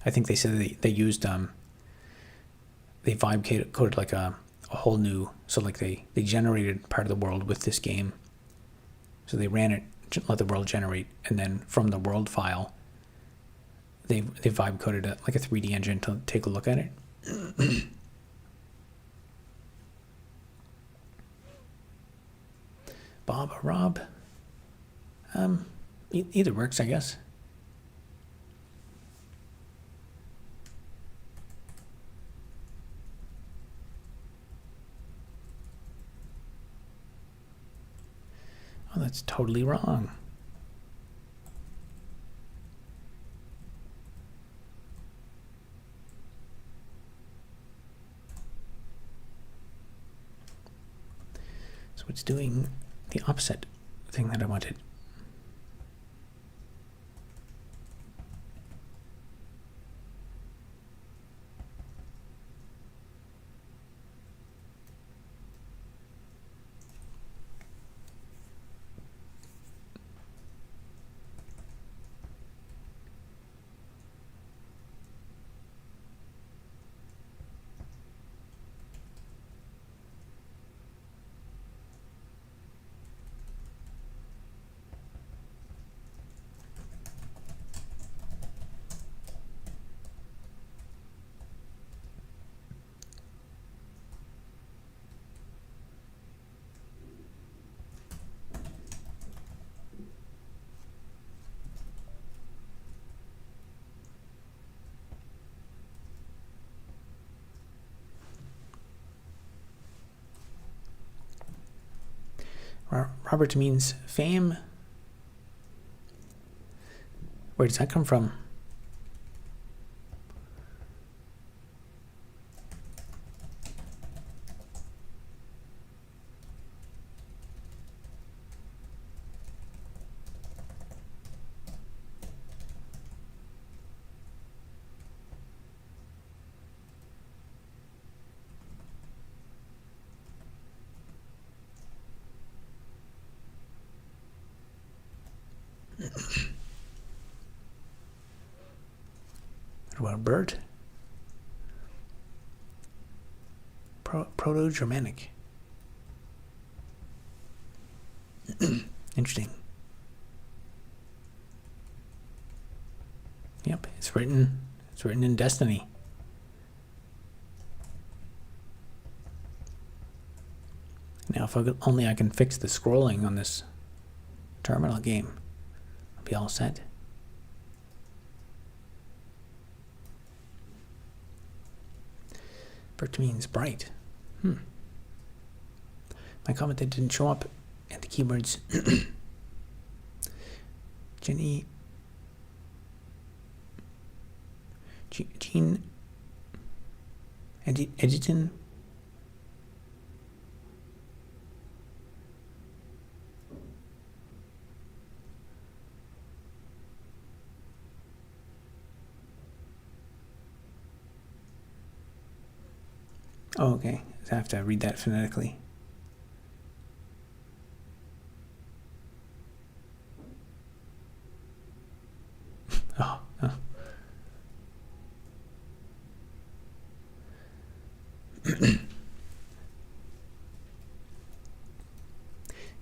I think they said they used they vibe coded a whole new, so they generated part of the world with this game. So they ran it, let the world generate, and then from the world file they vibe coded a 3D engine to take a look at it. Bob or Rob? Either works, I guess. Oh, that's totally wrong. So it's doing the opposite thing that I wanted. Robert means fame. Where does that come from? What about Bert? Proto-Germanic. Interesting. Yep, it's written in Destiny. Now, if only I can fix the scrolling on this terminal game, I'll be all set. Bert means bright. My comment that didn't show up in the keywords. Jenny. Gene. Edgerton. Oh, okay. I have to read that phonetically.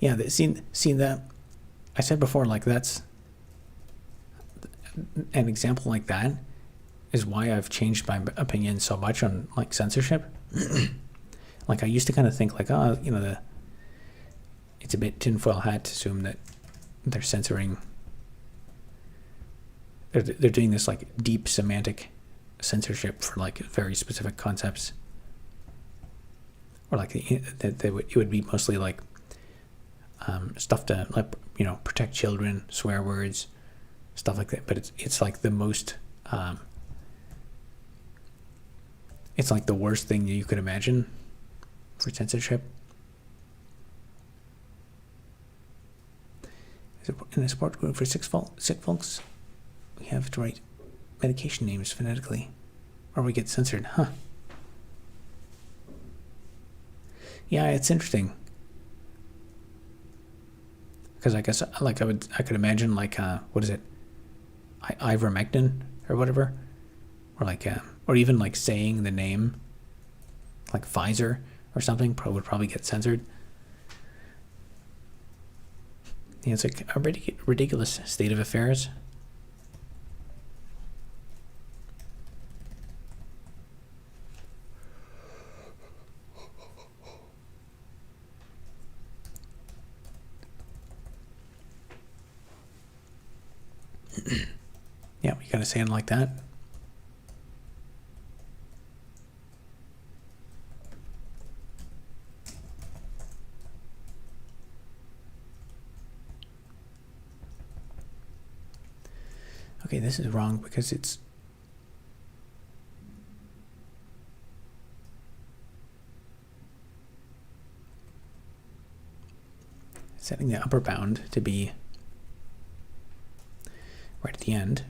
Yeah, see that I said before, like that's an example like that is why I've changed my opinion so much on like censorship. Like I used to kind of think like, oh, it's a bit tinfoil hat to assume that they're censoring. They're doing this like deep semantic censorship for like very specific concepts, or like it would be mostly like stuff to protect children, swear words, stuff like that. But it's like the most it's like the worst thing you could imagine for censorship. In a support group for sick folks, we have to write medication names phonetically, or we get censored. Huh. Yeah, it's interesting. Because I guess like I could imagine like what is it, ivermectin or whatever, or like or even like saying the name like Pfizer or something would probably get censored. Yeah, it's like a ridiculous state of affairs. Yeah, we gotta say it like that. Okay, this is wrong because it's setting the upper bound to be right at the end.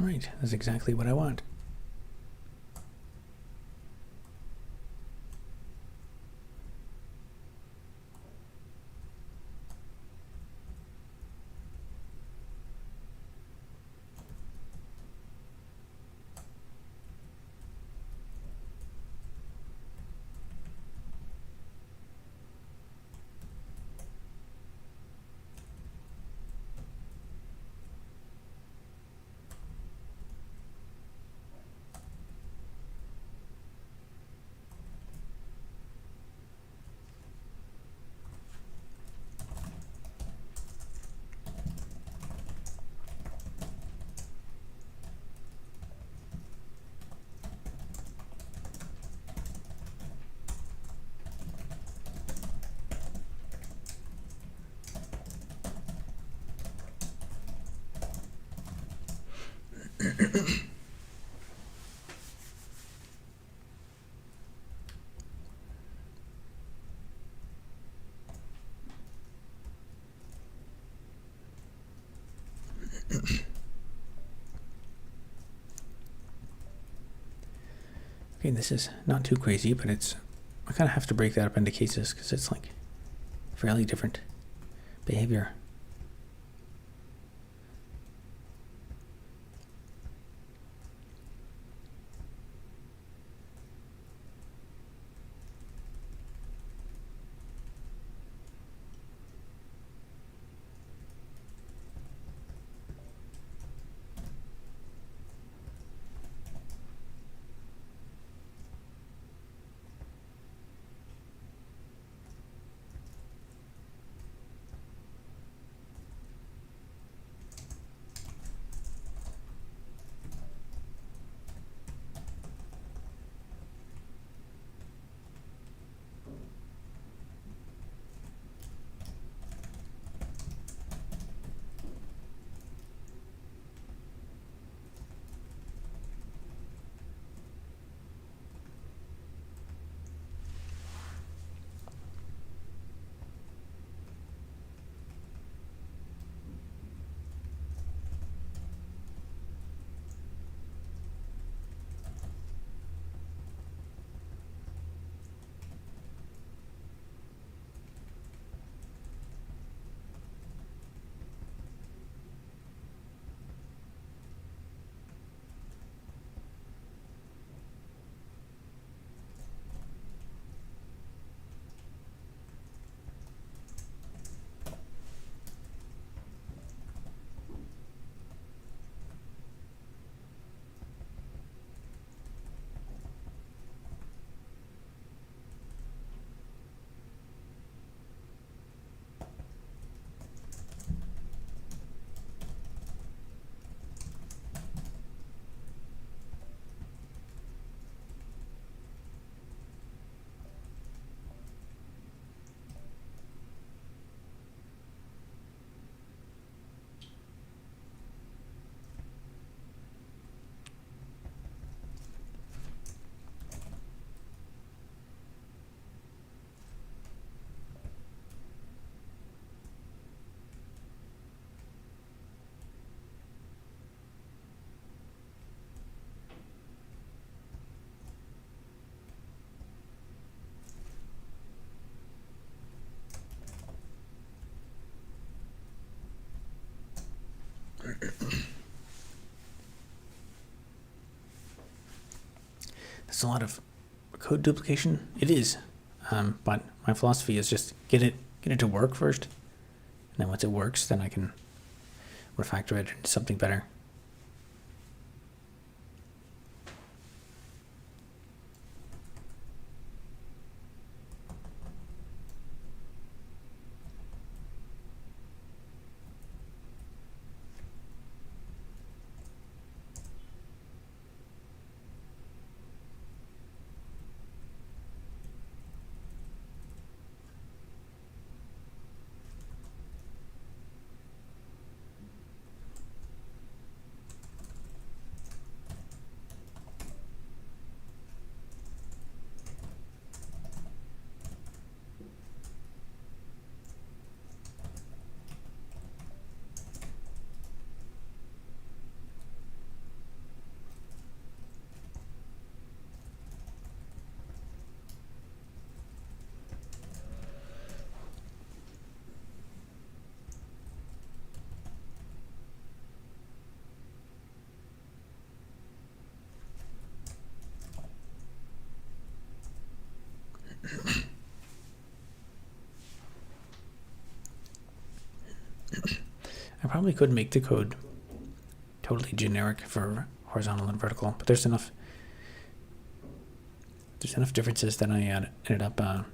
All right, that's exactly what I want. Okay, this is not too crazy, but it's I kind of have to break that up into cases because it's like fairly different behavior. There's a lot of code duplication. It is, but my philosophy is just get it to work first, and then once it works, then I can refactor it into something better. I probably could make the code totally generic for horizontal and vertical, but there's enough differences that I ended up I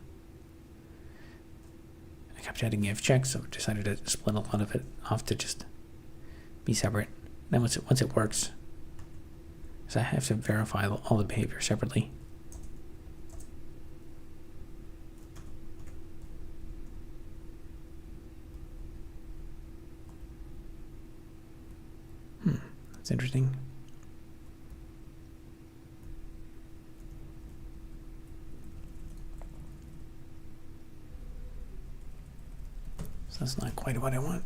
kept adding if checks, so I decided to split a lot of it off to just be separate. Then once it works, so I have to verify all the behavior separately. That's interesting. So that's not quite what I want.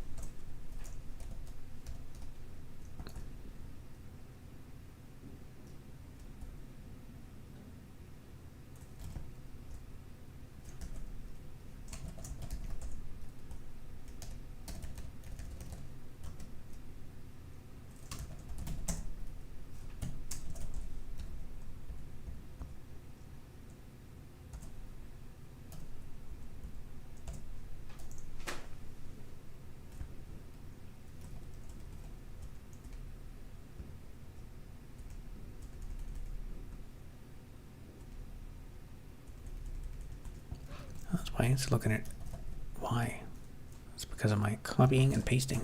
Why it's looking at why? It's because of my copying and pasting.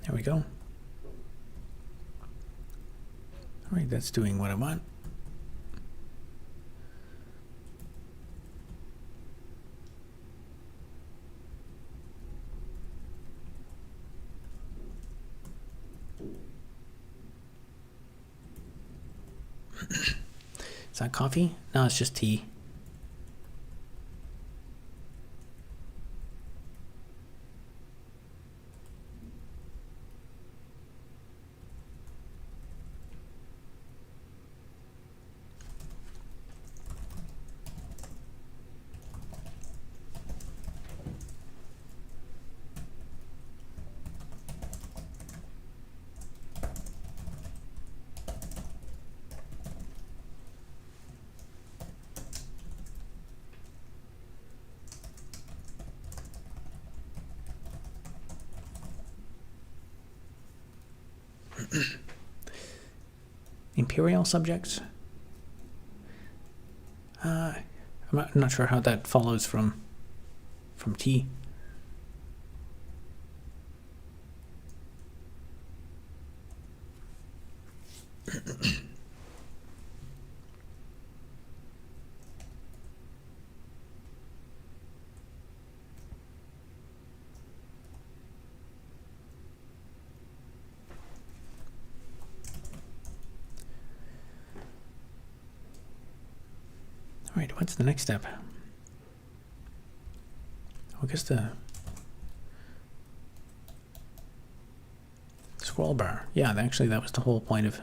There we go. All right, that's doing what I want. Is that coffee? No, it's just tea. Imperial subjects. I'm not sure how that follows from tea. All right, what's the next step? I guess the scroll bar. Yeah, actually that was the whole point of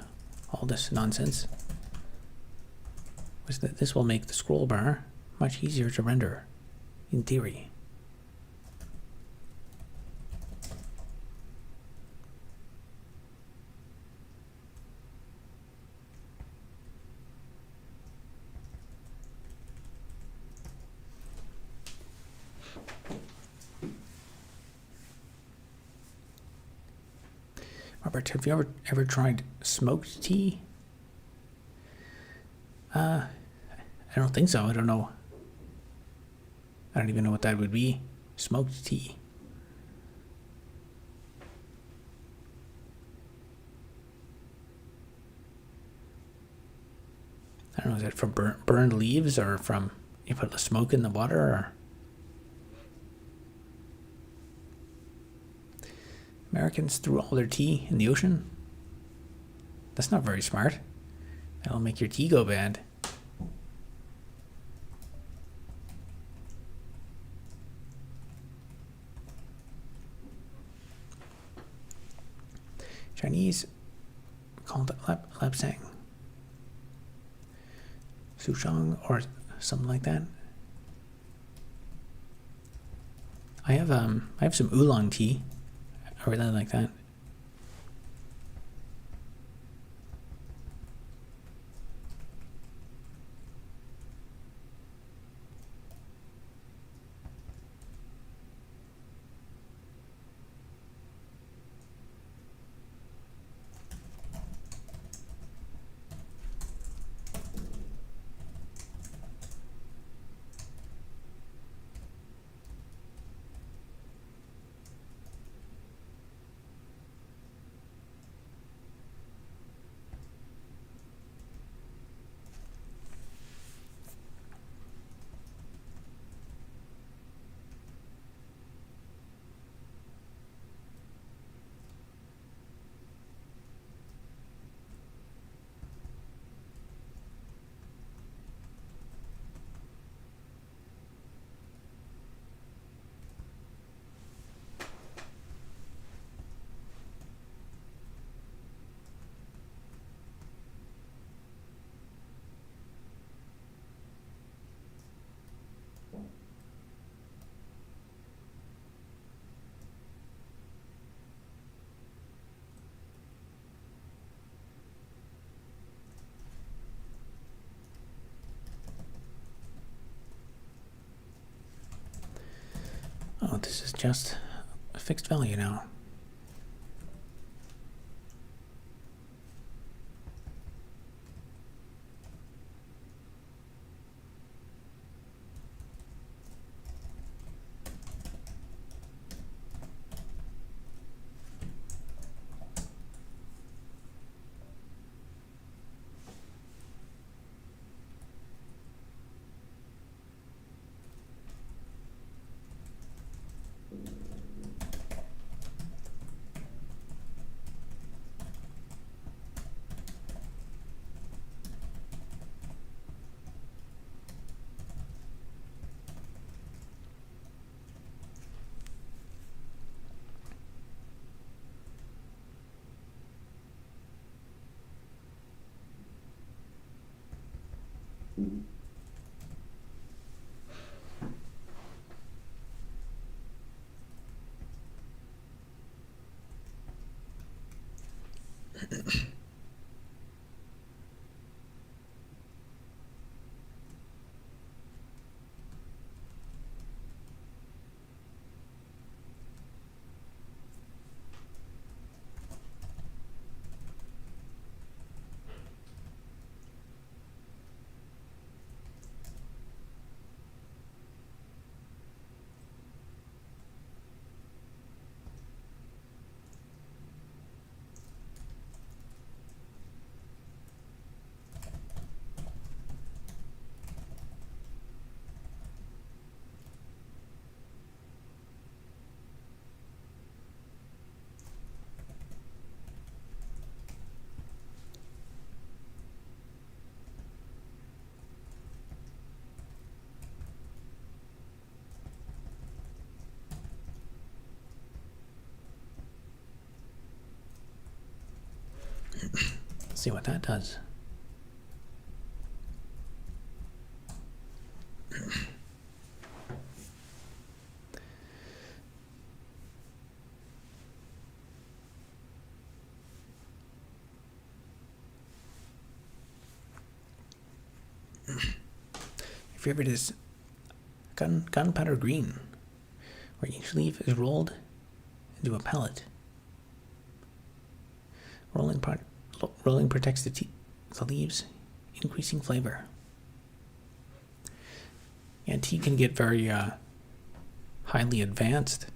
all this nonsense. Was that this will make the scroll bar much easier to render, in theory. Robert, have you ever tried smoked tea? I don't think so. I don't know. I don't even know what that would be. Smoked tea. I don't know, is that from burned leaves or from you put the smoke in the water? Or Americans threw all their tea in the ocean? That's not very smart. That'll make your tea go bad. Chinese called it lapsang, souchong, or something like that. I have some oolong tea. I really like that. So this is just a fixed value now. Let's see what that does. Your favorite is gunpowder green, where each leaf is rolled into a pellet. Rolling protects the leaves, increasing flavor. Yeah, tea can get very highly advanced.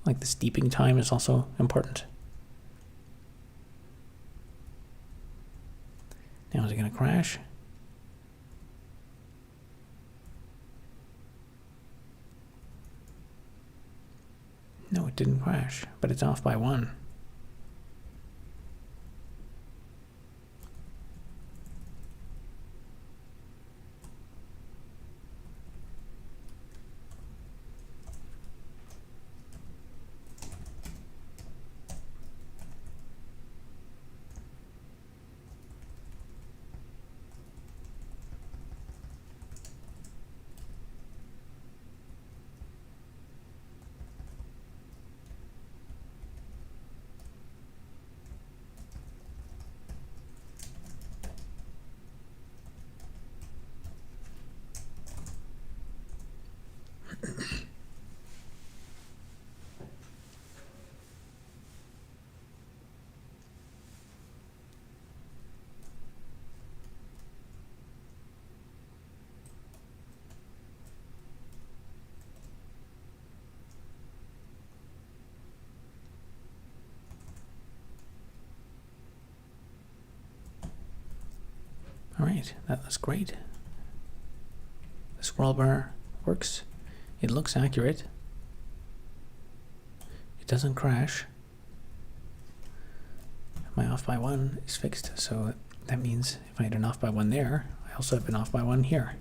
Like the steeping time is also important. Now is it going to crash? No, it didn't crash, but it's off by 1. All right, that looks great. The scroll bar works. It looks accurate. It doesn't crash. My off by 1 is fixed, so that means if I had an off by 1 there, I also have an off by 1 here.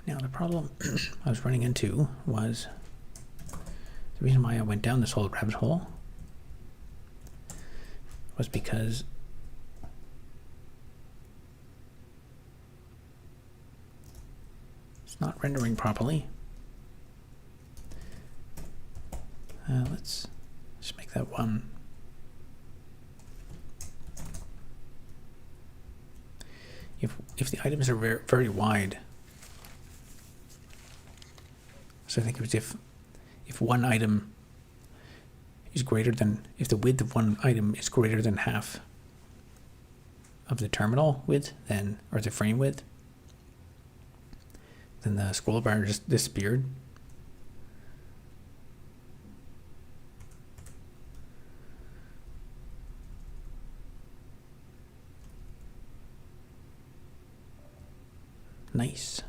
Now the problem I was running into was the reason why I went down this whole rabbit hole was because it's not rendering properly. Let's just make that one. If the items are very, very wide, so I think it was if one item is greater than, if the width of one item is greater than half of the terminal width, then, or the frame width, then the scroll bar just disappeared. Nice.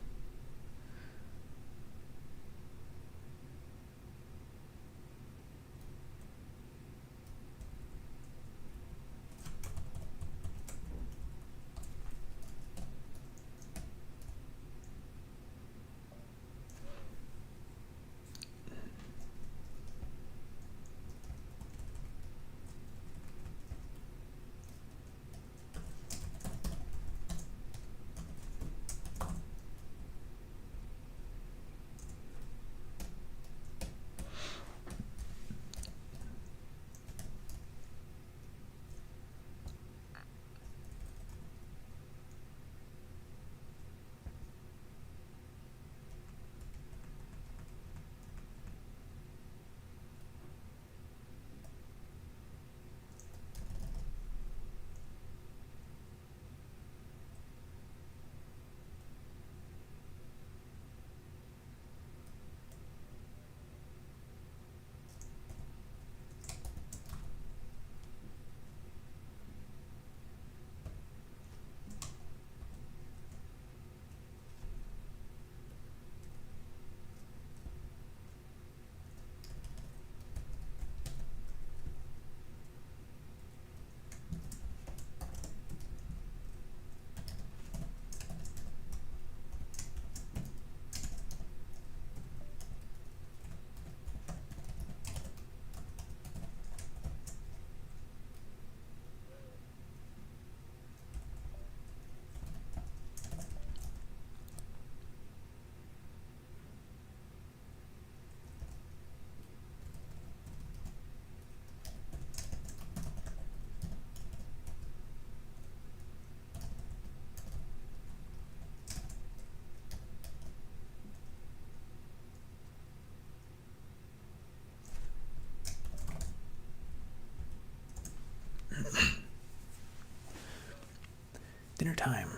Dinner time.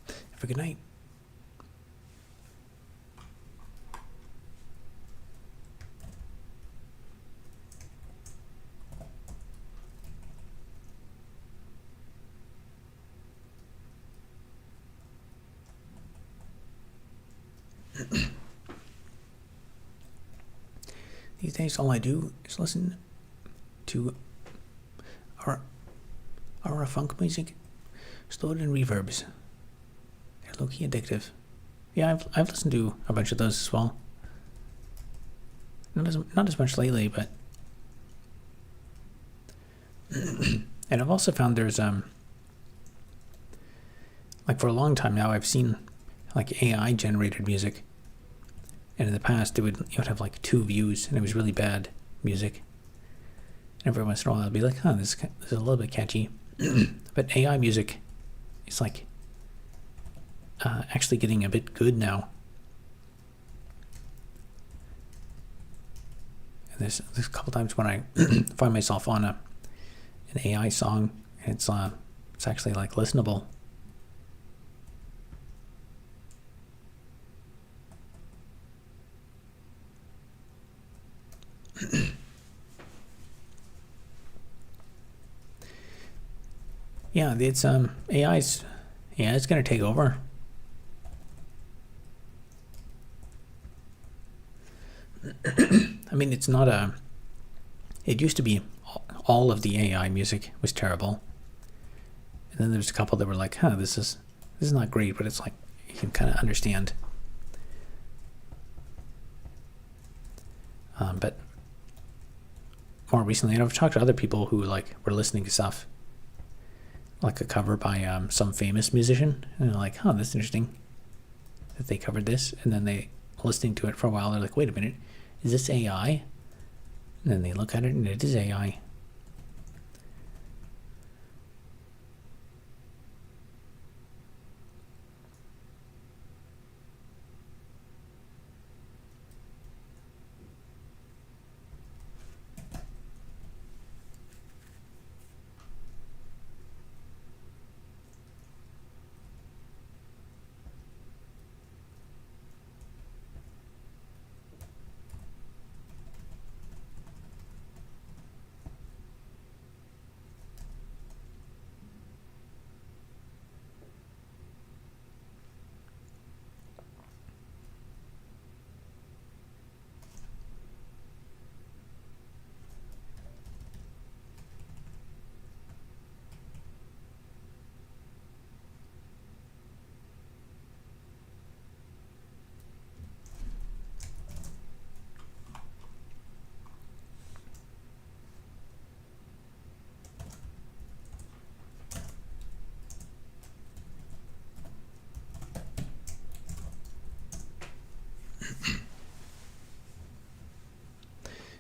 Have a good night. These days, all I do is listen to our funk music, slowed in reverbs. They're low-key addictive. Yeah, I've listened to a bunch of those as well. Not as much lately, but and I've also found there's like for a long time now I've seen like AI generated music, and in the past it would have like 2 views and it was really bad music. And every once in a while I'd be like, this is a little bit catchy. But AI music is like actually getting a bit good now. And there's a couple times when I find myself on an AI song, and it's actually like listenable. Yeah, it's AI's it's gonna take over. I mean, it's not it used to be all of the AI music was terrible, And then there's a couple that were like, this is not great, but it's like you can kind of understand. But more recently, and I've talked to other people who like were listening to stuff like a cover by some famous musician, and they're like, that's interesting that they covered this. And then they listening to it for a while, they're like, wait a minute, is this AI? And then they look at it and it is AI.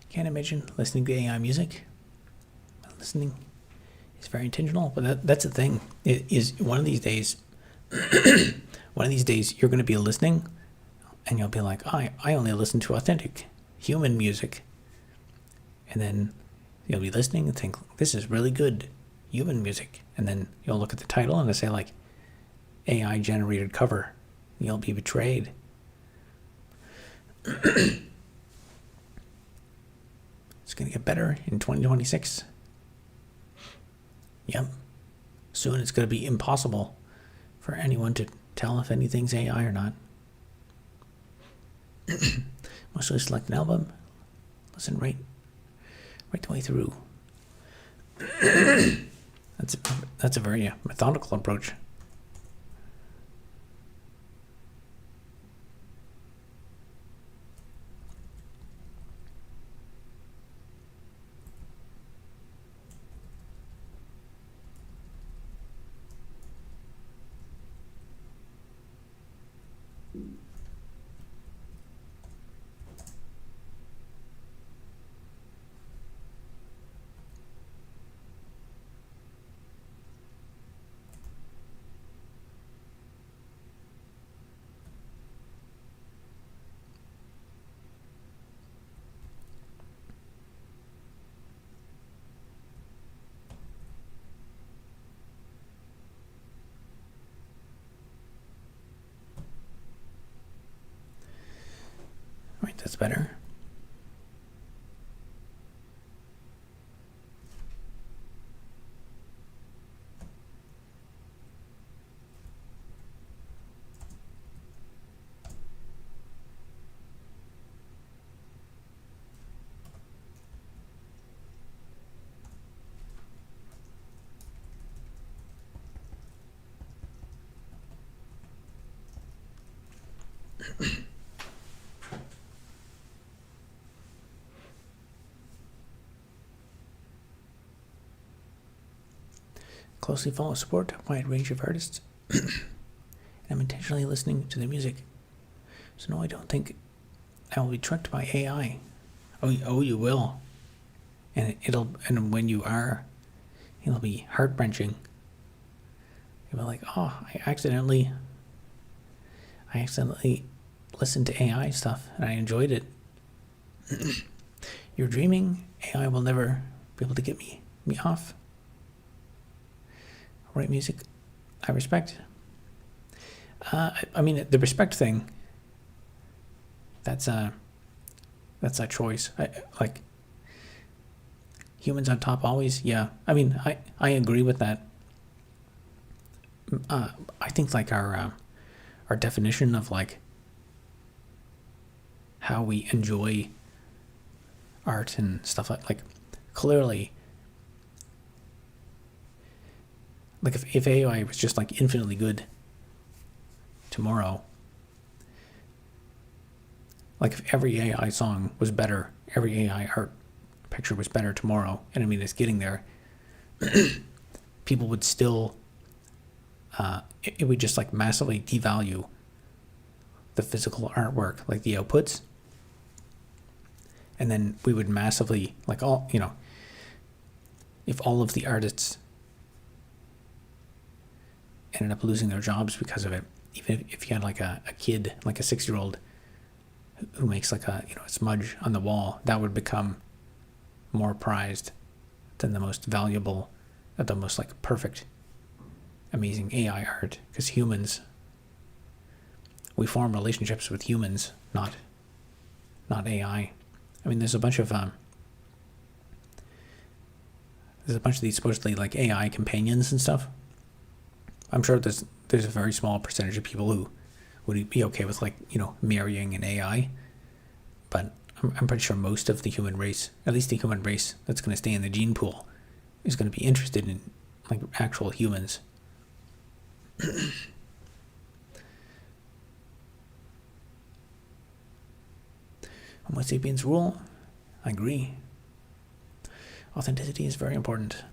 Can't imagine listening to AI music. Listening is very intentional, but that's the thing. It is one of these days. One of these days, you're going to be listening, and you'll be like, I only listen to authentic human music. And then you'll be listening and think, this is really good human music. And then you'll look at the title and it'll say like AI generated cover. You'll be betrayed. It's going to get better in 2026. Yep. Soon it's going to be impossible for anyone to tell if anything's AI or not. Mostly select an album, listen right the way through. That's a very methodical approach. Right, that's better. Closely follow support a wide range of artists. And I'm intentionally listening to the music. So no, I don't think I will be tricked by AI. Oh, you will. And and when you are, it'll be heart-wrenching. You'll be like, I accidentally listened to AI stuff and I enjoyed it. You're dreaming. AI will never be able to get me off. Right music, I respect. I mean, the respect thing, that's a choice. Like, humans on top always, yeah. I mean, I agree with that. I think like our definition of like how we enjoy art and stuff like clearly like if AI was just like infinitely good tomorrow, like if every AI song was better, every AI art picture was better tomorrow, and I mean it's getting there, people would still, it would just like massively devalue the physical artwork, like the outputs, and then we would massively, like all, you know, if all of the artists ended up losing their jobs because of it, even if you had like a kid, like a 6-year-old who makes like a, you know, a smudge on the wall, that would become more prized than the most valuable, the most like perfect, amazing AI art, because humans, we form relationships with humans, not AI. I mean, there's a bunch of these supposedly like AI companions and stuff. I'm sure there's a very small percentage of people who would be okay with, like, you know, marrying an AI, but I'm pretty sure most of the human race, at least the human race that's going to stay in the gene pool, is going to be interested in like actual humans. Homo sapiens rule. I agree. Authenticity is very important.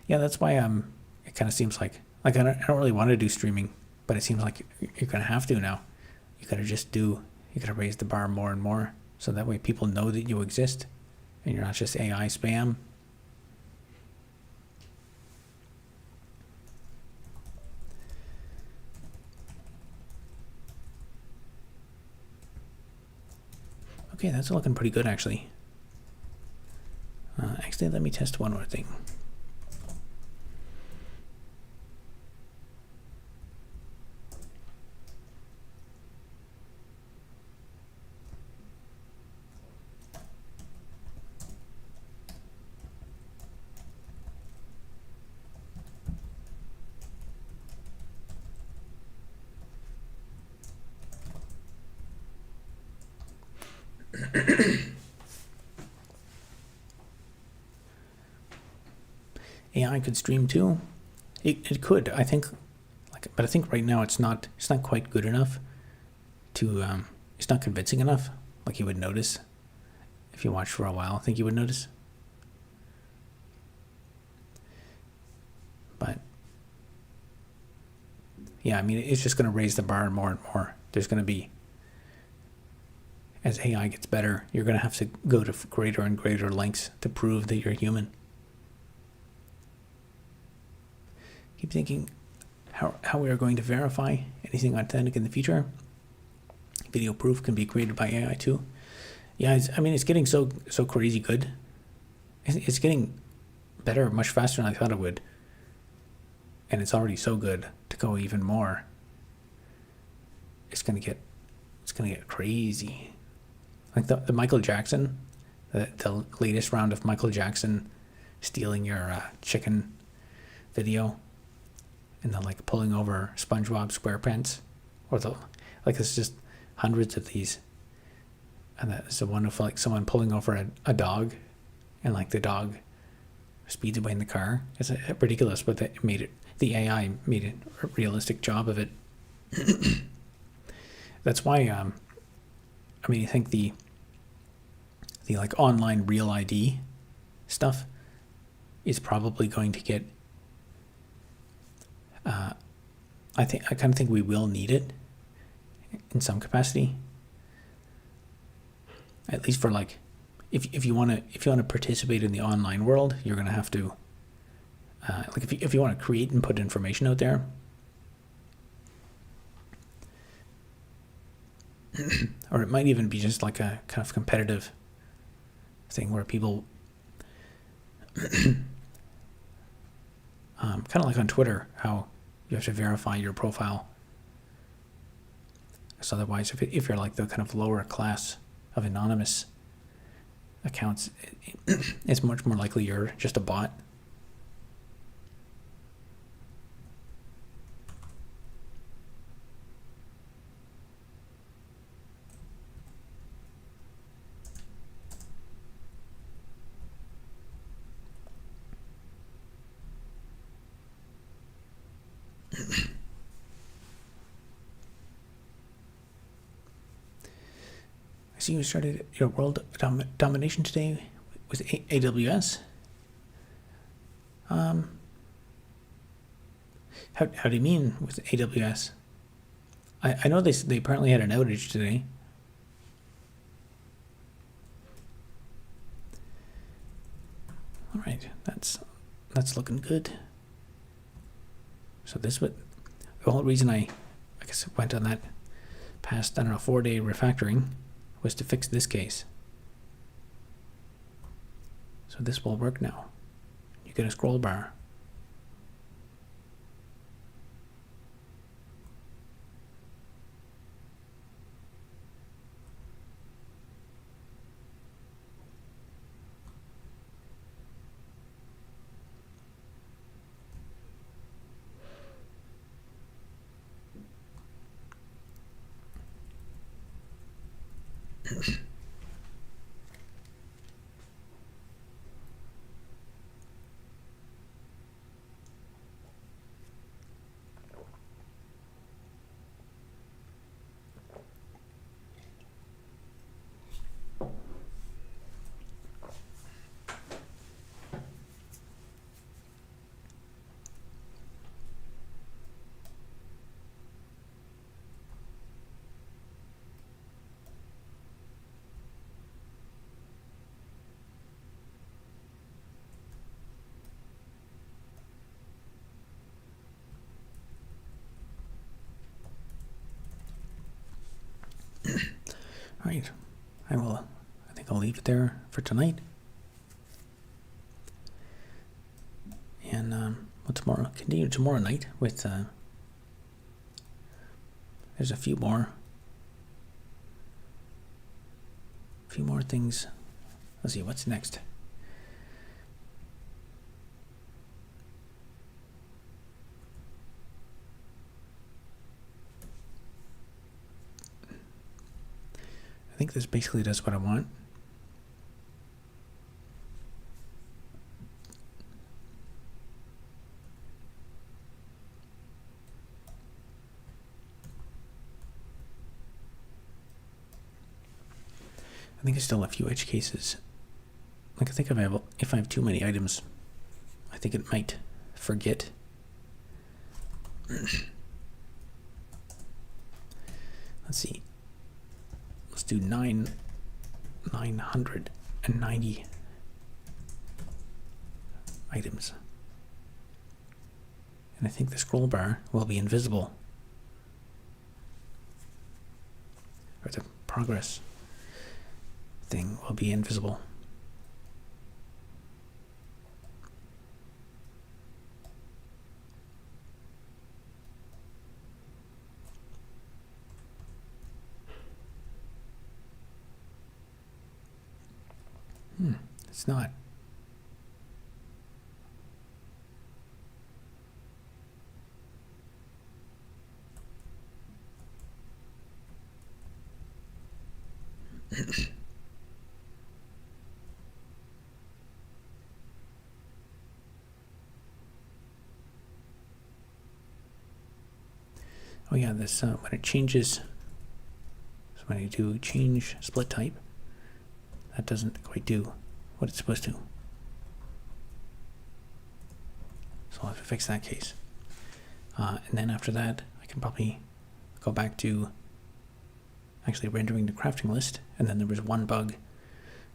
Yeah, that's why it kind of seems like I don't really want to do streaming, but it seems like you're gonna have to now. You gotta raise the bar more and more, so that way people know that you exist, and you're not just AI spam. Okay, that's looking pretty good, actually. Actually, let me test one more thing. AI could stream too. It could, I think, but I think right now it's not quite good enough to it's not convincing enough. Like you would notice if you watched for a while. I think you would notice. But yeah, I mean, it's just going to raise the bar more and more. There's going to be, as AI gets better, you're going to have to go to greater and greater lengths to prove that you're human. Keep thinking how we are going to verify anything authentic in the future. Video proof can be created by AI too. Yeah, I mean, it's getting so crazy good. It's getting better much faster than I thought it would. And it's already so good to go even more. It's gonna get crazy. Like the Michael Jackson, the latest round of Michael Jackson stealing your chicken video, and then like pulling over SpongeBob SquarePants, or it's just hundreds of these. And that's the one of like someone pulling over a dog, and like the dog speeds away in the car. It's ridiculous, but the AI made a realistic job of it. That's why I mean, I think the like online real ID stuff is probably going to get. I kind of think we will need it in some capacity. At least for like, if you want to participate in the online world, you're going to have to like if you want to create and put information out there. Or it might even be just like a kind of competitive thing where people kind of like on Twitter, how you have to verify your profile. Because otherwise, if you're like the kind of lower class of anonymous accounts, it's much more likely you're just a bot. I see you started your world domination today with AWS. How do you mean with AWS? I know they apparently had an outage today. All right, that's looking good. So this would, the whole reason I guess went on that past, I don't know, 4-day refactoring was to fix this case. So this will work now. You get a scroll bar. All right, I think I'll leave it there for tonight. And we'll continue tomorrow night with, there's a few more things. Let's see, what's next? I think this basically does what I want. I think there's still a few edge cases. Like I think if I have too many items, I think it might forget. Let's see. Let's do 990 items. And I think the scroll bar will be invisible. Or the progress thing will be invisible. It's not. Oh yeah, this when it changes, so when I do change split type, that doesn't quite do what it's supposed to. So I'll have to fix that case. And then after that, I can probably go back to actually rendering the crafting list. And then there was one bug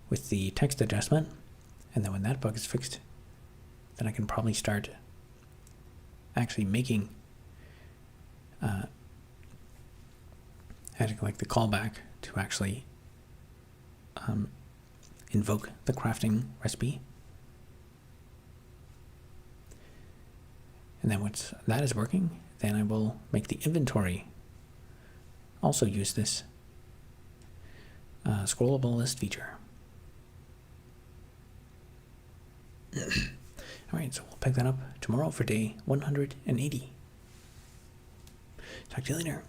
with the text adjustment. And then when that bug is fixed, then I can probably start actually making adding like the callback to actually invoke the crafting recipe. And then once that is working, then I will make the inventory also use this scrollable list feature. All right, so we'll pick that up tomorrow for day 180. Talk to you later.